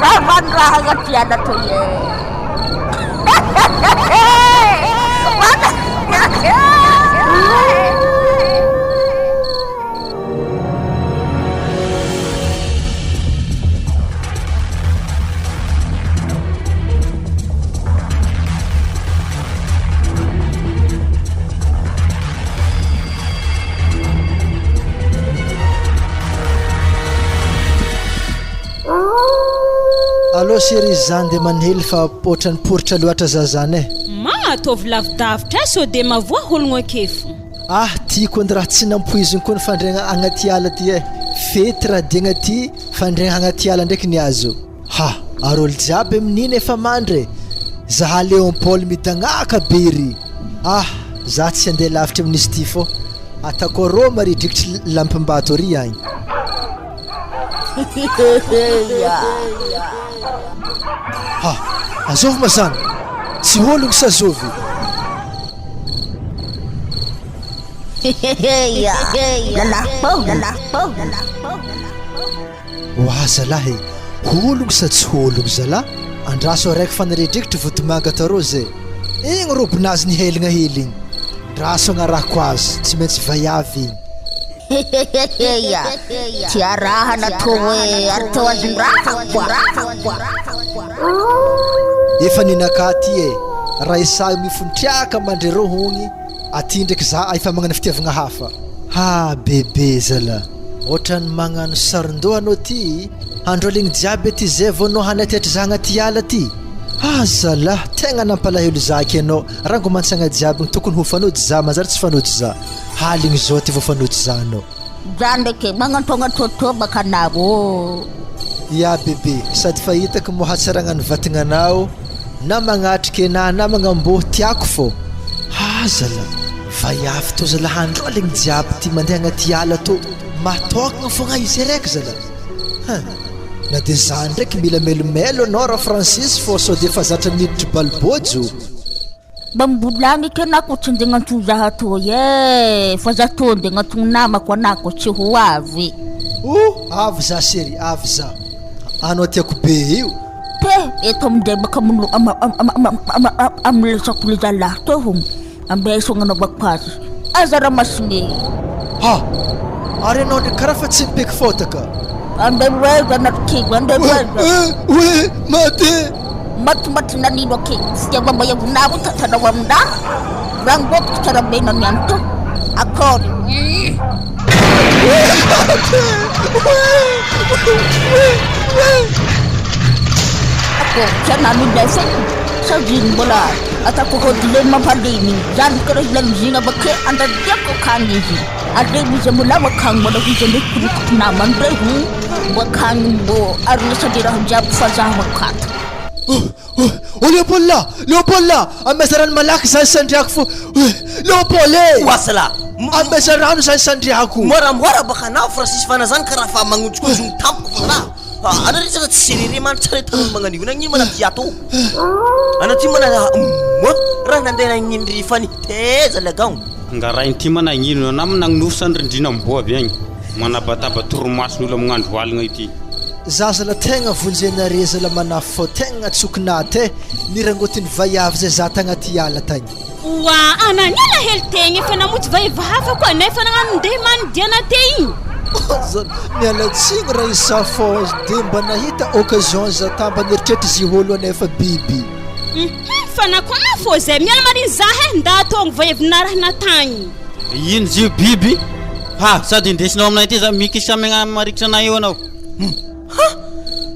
ravandraha agnatriana toye allo série zany de manhely fa ohatrany poritra loatra zazany e matovy lavidavitra so de mavoa ologno akefo tiako andy raha tsy nampoiziny koa ny fandregna agnaty ala ty e fety raha diagna ty fandregna agnaty ala ndraiky ny azo arôlo jiaby amin'iny efa mandry zaha Léon Paul midagnaka be ry za tsy andeha lavitra amin'izy ty fô atako rô maridrikitry lampimbato ry agny azovy mazany tsy ologno sa azovy zalahy ologno sa tsy ologno zala andraso araiky fanaredrikitry vodomanga tarô zay igny robinazy ny helagna hely igny ndraso agnarahako azy tsy maintsy vaiavy igny tiarahana to hoe atao azondraha efa ninaka ty e raha isahy mifonitriaka mandre rô hogny aty ndraiky za efa magnano fitiavagna hafa bebe zala ohatrany magnano sarindohanao ty andro aligny jiaby ty zay vao anao hanatetry za agnaty ala ty zala tegna nampalahelo zaky anao rango mantsagna jiaby tokony ho fanody za manjary tsy fanody za haligny zao ty vao fanody za anao za ndraiky magnantognatotobaka anao bebe sady fahitako mo hatsaragna ny vatagnanao na magnatriky na magnamboha tiako fô zala vaiavy to zala handro aligny jiaby ty mandeha agnaty ala to matokagna fogna izy raiky zala na de za ndraiky mila melomelo anao raha Francis fô so de fa zatra miditry balbojo bambolagny ke anako tsy nde gnantogno zaha toy fa za to nde gnantogno namako anako tsy ho avy avy za série avy za anao tiako be io eto amindray baka amilesako le zalahy to hogno ambesognanaovako azy aza raha masigny ary anao ndraiky karaha fa tsy mipeky fotaka andeweza nakigo andeweza mati nanino ke sijabamba ya gunabu tatanawa mda rango kutarabena mianto akori ako chana midese sajin bola atako hodile mapalini jan kero hilang jinga bake anda diako kangizi ade bisa mula wakang bola hujende kurukna mandrehu wakang bo arna sadira hujab fazah wakat Leopold amesaran malaki sa sandriako fo Leopold wasala amesarano sa sandriako mora baka na Francis fanazan kara fa mangutskozung tampo na ana rizaka tsiriri man tsare tan manganigo na ngimana tiato ana timana mo rana ndena ngindri fani teza lagaw ngara intimana ngino nam nang nufsandrindina mboa bien manabataba turmasnulo mngandro walnga ity zazala tegna vonjena zala manafo tegna tsokina te nirangotiny vaiavy zay za tagnaty ala tagny wa ananyala heltegny fa namoty vaivahafa koa nefa nagnanondeha mandiana te igny mialatsigny raha isa fô de mba nahita occasion za tamba nieritreritry zy olo anefa biby fa nakona fô zay miala mariny zahe nda tongo vaiavinarahana tagny ino zio biby sady indesinao aminay ty za mikisa megna marikitra anay eo anao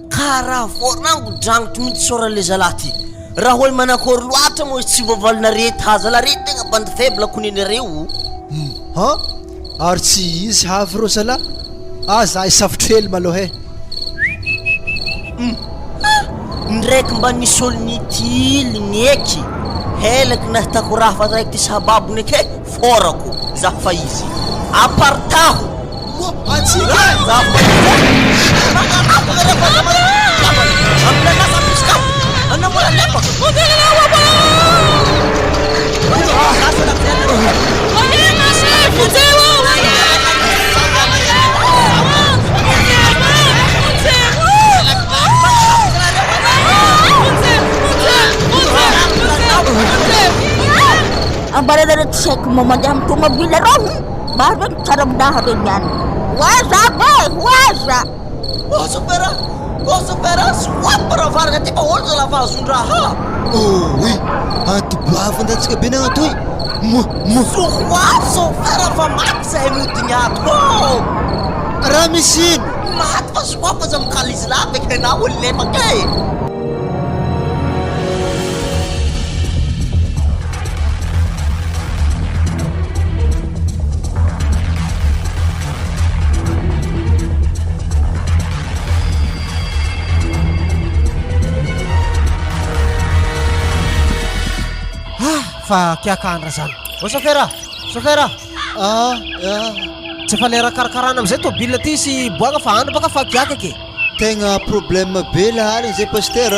kara vorango drangotry mihitsy sora le zalaty raha olo manakory loatra mo izy tsy voavalona rety hazala rety tegna bande faible koninareo ary tsy izy havy rô zala za isavotry hely maloha ndraiky mba nisy olony itily nieky helaky nahitako raha fa raiky ty sababony ake forako za fa izy apartaho atsika za fa anamora lepaka ambara dari cek memadam tu mobil rom baru cara mudah dengan waza waza Supera swapara varga tipo olza la fazundraha oui anto boava andatsika be nagna toy sohoaso fera fa maty zahay mihodignato raha misy ino maty fa soapa za mikala izy lavaka na olo lepaka e fa kiakandra zany o sofera tsy efa lera karakarana amizay tobile ty sy boaka fa andro baka fa kiaka ke tegna problème be lahaliny zay pasteur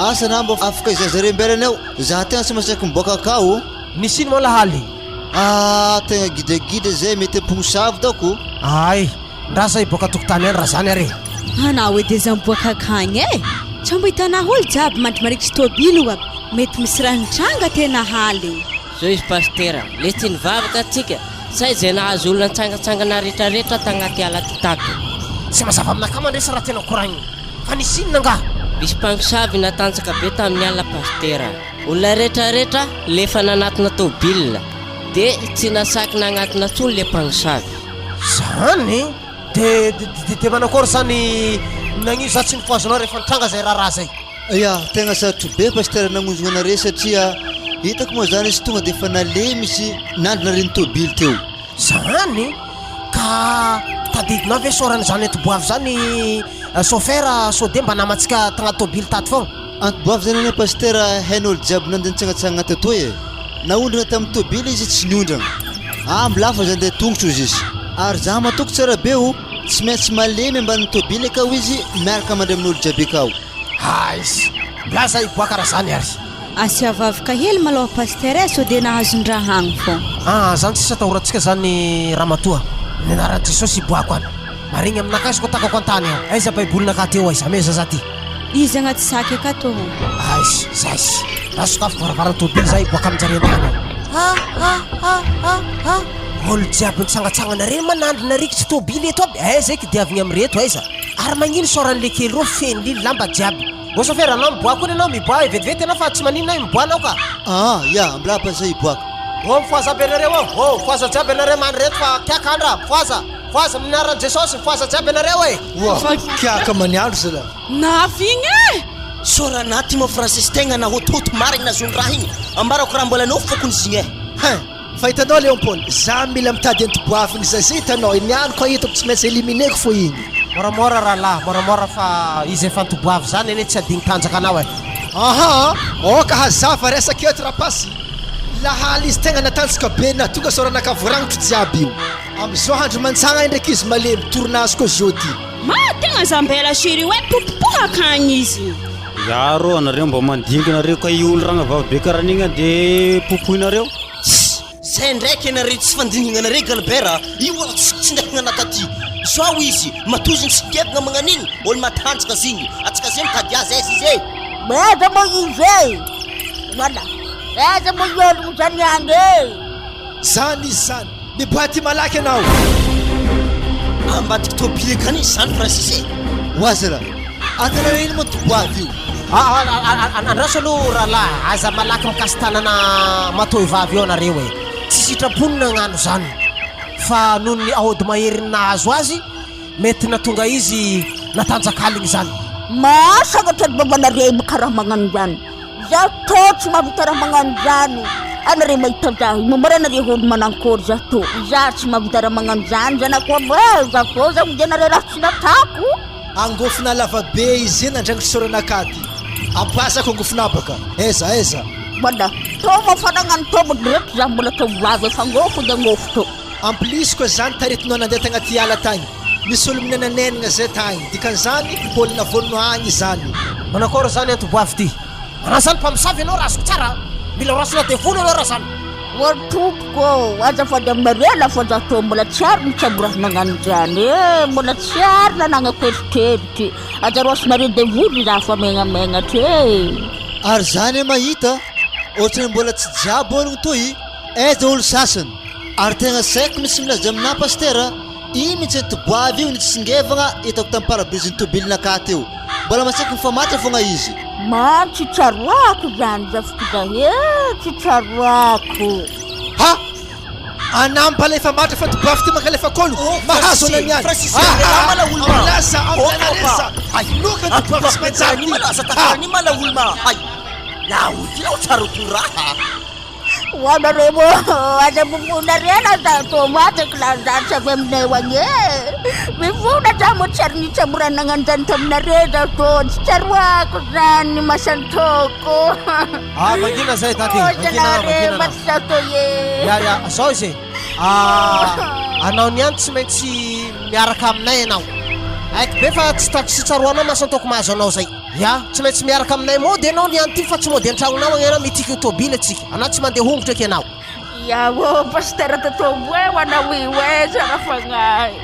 asa na mba afaka izazarembelany ao za tegna tsy masaky miboaka akao nisy ino moa lahaly tegna gidagida zay mety amponosavy dako ay ndrasa iboaka tokotany any raha zany are ana hoe deja miboaka akagny e tsy mba hitanah olo jiaby mandry tobily aby mety misy raha nitranga tena haly zao izy pastera le tsy nivavaka atsika say zay nahazo olona nitsangatsangana rehetrarehetra tagnaty ala ty tato tsy mazava aminaka mandresa raha tena koragny fa nisy inona nga misy mpamosavy natanjaka be tamin'ny ala pastera olona rehetrarehetra lefa nanatina tobile de tsy nasaky nagnatina tsony le mpamosavy zany de manakory zany nagnino za tsy nifoazonao rehefa nitranga zay raha zay ya tegna sarotro be pasteur namonjogna anare satria hitako moa zany izy tonga de fa nalemy izy nandro nareny tobily teo zany ka tadidinao ve sorany zany etoboavy zany sofera sode mba namatsika tagnaty tobily taty fogna antoboavy zany ane pasteur hain'olo jiaby nandehantsagnatsagna tatoy e naondrana tamin'ny tobily izy tsy niondrana ambilafa zany de tongotro izy izy ary za matoko tsara be o tsy maintsy malemy amban'ny tobily akao izy miaraka mandry amin'olo jiaby akao izy mlaza iboaka raha zany ary asy avavaka hely maloha pasteur e so de nahazon-draha agny fo zany tsisy atahorantsika zany ramatoa ninarany jesosy iboako any marigny aminaka izy ko takako antany ao aiza baibolinaka teo aiza meza za ty izy agnaty saky akato aizy zay raha sokafo varavara tobily zay iboaka aminjare antany olo jiaby nitsangatsangana reny manandro narikitsy tobily eto aby zay kidiavigny amireto aiza ary magnino soran'le kely ro fenylily lamba jiaby o sofera anao miboaka ony anao miboa vetivety anao fa tsy maninona miboanao ka ya ambilapa zay iboaka mifoaza aby anareo ao mifoaza jiaby anareo mandreto fa kiakandra mifoaza minaran'i jesosy mifoaza jiaby anareo e fa kiaka maniandro zala navigny e soranaty mo francesy tegna nahototo marigny nazondraha igny ambarako raha mbola anao fokony zigny e fa hitanao Léon Paul za mila mitady antoboaviny za zay hitanao niano ko hitako tsy maintsy élimineko fo igny moramora rahalahy moramora fa izy efa ntoboavy zany ane tsy adigny tanjaka anao e oka hazava resaka eto rapasy lahaly izy tegna natanjaka be na tonga soranaka voaragnitro jiaby io amizao handro mantsagna ndraiky izy malemy tournazy ko jeudi tegna zambela chéri hoe popopohaka agny izy yaro anareo mba mandinga nareo ka olo ragna vava be karaha an'igny de popoinareo zay ndraiky anareo tsy fandinignanareo galbert io olo tsy ndraiky nanaty zao izy matoziny tsy kevagna magnan'igny olo matanjaka zigny atsika zay mitady azy aizy izy e beza mo izy wala beza mo yolo zany ange zany izy zany miboaty malaky anao ambadiky tobile kany izy zany francis e oazala atanareo ino mo toboavy io andraso aloha rahalahy aza malaky mikasy tanana matoy vavy eo anareo e tsy sitraponina agnano zany fa noho ny ahody maheriny nahazo azy mety natonga izy natanjakaligny zany masagatra babanareo karaha magnano zany za to tsy mahavita raha magnano zany anareo mahita za momara anareo olo manankory za to za tsy mahavita raha magnano zany zanakoa za fo za mijanareo raha tsy natako angofina lava be izy nandrangitry soranakady Apasako ngofinabaka. Eza. Bada, toma farangan tomo direct za mbola to vava fa ngofo de ngofo to. Amplis ko zany taritinao nandeha tagna tiala tagny. Misy olo minananenagna zay tagny. Dikan'izany mbola vonno agny zany. Manakôry zany antoboavy ty. Anasany mpamosavy anao rasiko tsara. Mila rasina devono anao rasana. Watupko azafady aminareo fa za to mbola tsy ary nitsaborana nagnano zany mbola tsy ary nanagna keritreritry azaroasinareo devoly za fa megnamegna ty ary zany mahita ohatrany mbola tsy jiaby ologno toy aiza olo sasany ary tegna saiko misy milaza amina pastera iny mitsy toboavy io nitsingevagna hitako tamin'ny pare-brise tobilinaka teo mbola masaiko mifamatra fogna izy tsy tsaroako zany zafikida tsy tsaroako ha anamba lefa matra fa toboavy ty makalefa kolo mahazo anany any lasa amlanaresa loka toboavy sy maintsany ni mala ulma ay la ulma tsaro turaha wanaremo ada bumunarena za tomate klanda savemne wanye mifuna tamu charni chamurana ngantan tamnareda to charwa kuzani masantoko magina zay tati magina matsato ye ya soise anao niany tsy maintsy miaraka aminay anao aiky be fa tsy taky sy tsaroana masantoko mahazo anao zay ya tsy maintsy miaraka aminay mody anao niany ty fa tsy mody antragnonao agnanao mitiky tobile atsika anao tsy mandeha hongotra eky anao yawo pastera totobo wana wiwe zarafangai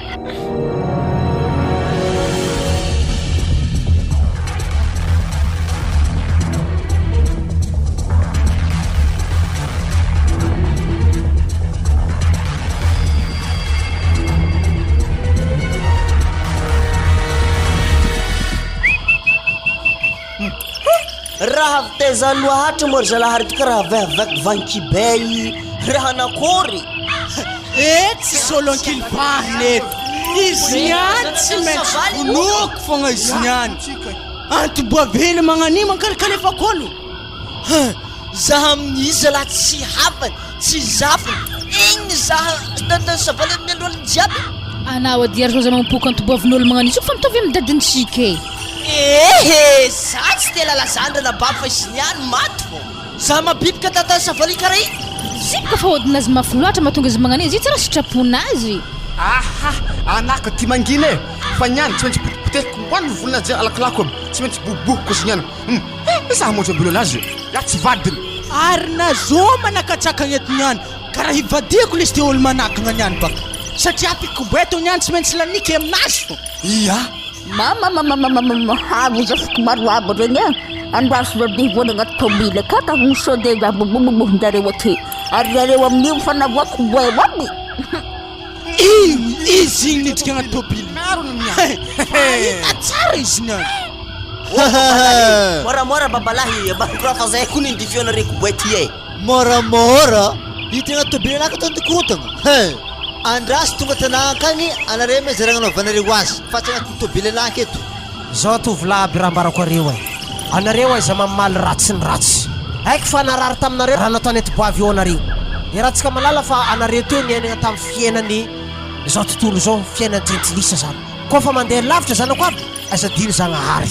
raha teza loatra mor zalahary ty karaha vavak vankibay raha nakory tsy solonkilipahine izy niany tsy maintsy voloko fogna izy niany antoboavely magnani mankalikalefa kolo zaha amin'izy zalahy tsy hafany tsy zafiny igny zaha savaly amin'ny alohany jiaby anao adiary so za mampoka antoboavin'olo magnan'izy fa mitovy amin'ny dadintsika za tsy te lalazandra na baba fa izy niany maty fô za mabibika tantany savaly kara igny zipika fa odinazy mafy loatra mahatonga izy magnany izy tsara sitraponazy anaka ty mangina fa niany tsy maintsy potipoteko hoan'ny volona alakolako tsy maintsy boboboka izy niany zaha moatra ambolo anazy ya tsy vadiny ary nazoma nakatsaka gnety niany karaha hivadiako le izy te olo manakagna niany baka satria apiko boeto niany tsy maintsy laniky aminazy fô ia avo zafiko maro abo regny andraso zadivony agnaty tobile kata misode za bobobobohinjareo ake ary zareo amin'io mifanavoako boe aby izy igny nidriky agnaty tobile atsara izy niany moramora babalahy bakora zay koa nindifionareko boety e moramora hity agnaty tobile anaka tondikorotagna andraso tonga tanà akagny anare mezaragnanao vanareo azy fa tsy agnaty tobile anaka eto zao tovolahy aby raha ambarako areo anareo aiza mamaly ratsy ny ratsy aiky fa narary taminareo raha natao netoboavy eo anareo raha tsika malala fa anareo teo niainagna tamin'ny fiainany zao tontolo zao fiainany gentilisa zany koa fa mandeha lavitra zanako aby azadino zagnahary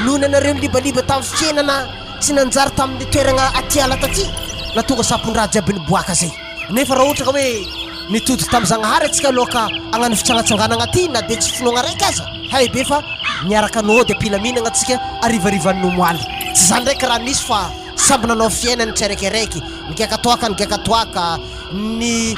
nohony anareo nilibaliba tamin'ny fiainana tsy nanjary tamin'ny toeragna atiala taty natonga sapondraha jiaby niboaka zay nefa raha ohatra ka hoe mitody tamin'ny zagnahary atsika aloka agnano fitsangatsanganagna ty na de tsy finoagna raiky aza hay be fa miaraka anao de pilaminagna atsika arivarivan'ny moaly tsy zany ndraiky raha nisy fa samby nanao fiainany tsy araikiaraiky nigakatoaka ny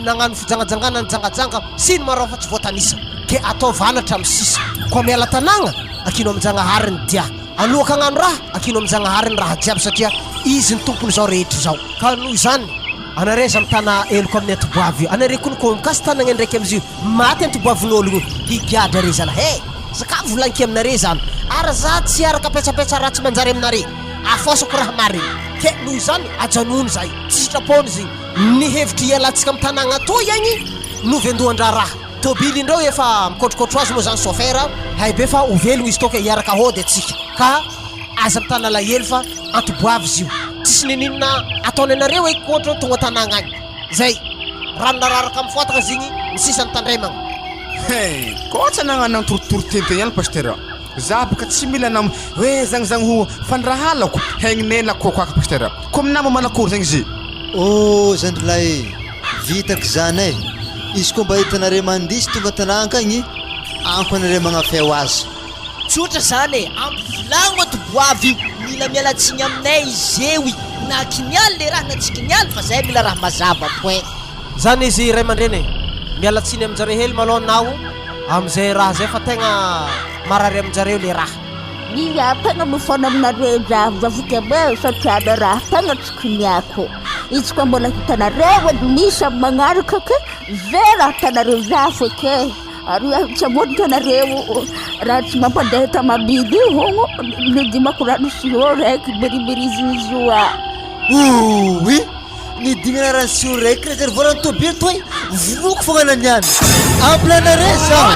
nagnano fijangajanganana ny jangajanga siny marao fa tsy voatanisa ke atao vanatra amin'ny sisa koa miala tanagna akino amin'ny jagnahary ny dia aloka agnano raha akino amin'ny jagnahary ny raha jiaby satria izy ny tompony zao rehetra zao ka noho izany anare za mitana eloko amin'ny antoboavy io anare koa ko mikasy tanagna ndraiky amizio maty antoboavin'ologno higiadra re zala zaka volanky aminare zany ary za tsy araka petsapetsa raha tsy manjary aminare afosako raha mary ke noho izany ajanono zay tsy sitrapony izy ny hevitry ialatsika amin'ny tanagna toy agny no vendohan-dra raha tobily indrao efa mikotrokotro azy moa zany chauffeur hay be fa ovelogno izy toka hiaraka hody atsika ka aza mitana lahelo fa antoboavy izy io tsisy nininona ataony anareo eky ohatra tonga tanagna agny zay raha nararaka amin'ny foataka izy igny ny sisany tandraimagna koa tsy nagnano antorotorotentegny ihany pastera za baka tsy mila nam hoe zagny ho fandrahalako hegninenako koaka pasteur ko aminama manakory zegny izy zandrolahy vitako zany izy koa mba hitanare mandisy tonga tanànkagny ampo anare magnafeo azy tsotra zany ampivolagno ato boavy io mila mialatsiny aminay izeo na kinialy le raha na tsy kinialy fa zay mila raha mazava point zany izy ray aman-dreny mialatsiny aminjareo hely malao anao amizay raha zay fa tegna marary aminjareo le raha Iya tegna mifona aminareo zavokebe satria le raha tegna tsy kiniako izy koa mbola hitanareo edy misy amin'ny magnaraka ke vera tanareo zafo eke ary tsy amodika anareo raha tsy mampandeha tamabidy io hogno nidimako rano sio raiky beriberiziny izy io oui nidimina rano sio raiky réservoir tobile toy voloko fogna naniany amplanare zaho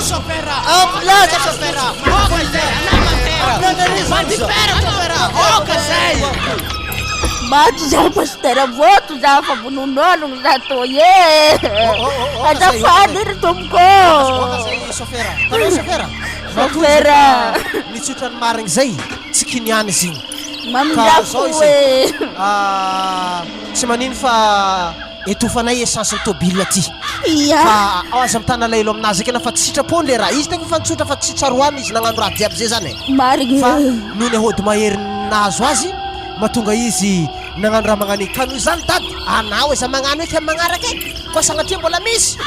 Maty za pasteur voto za fa vonon'ologno za to ye azafady ry tompoko sofera nitsotra ny marigny zay tsy kiniany izy igny mamindafo e tsy manino fa etofanay essence ny tobile ty ia fa aza mitana laelo aminazy akena fa tsy sitrapony le raha izy tegna fa nitsotra fa tsy tsaroany izy nagnano raha jiaby zay zany marigny fa noho ny ahody maherininazo azy mahatonga izy nagnano raha magnano ka noho zany dady anao iza magnano eky magnaraka koa sagnatria mbola misy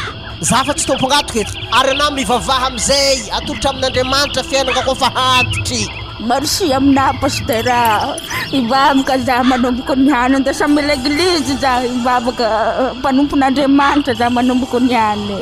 za fa tsy tompongatoko eto ary anao mivavaha amizay atolotra amin'Andriamanitra fiainaka koa fa hantitry merci amina pasteur ivavaka za manomboko niany andesa am'leglizy za ivavaka mpanompon'Andriamanitra za manomboko niany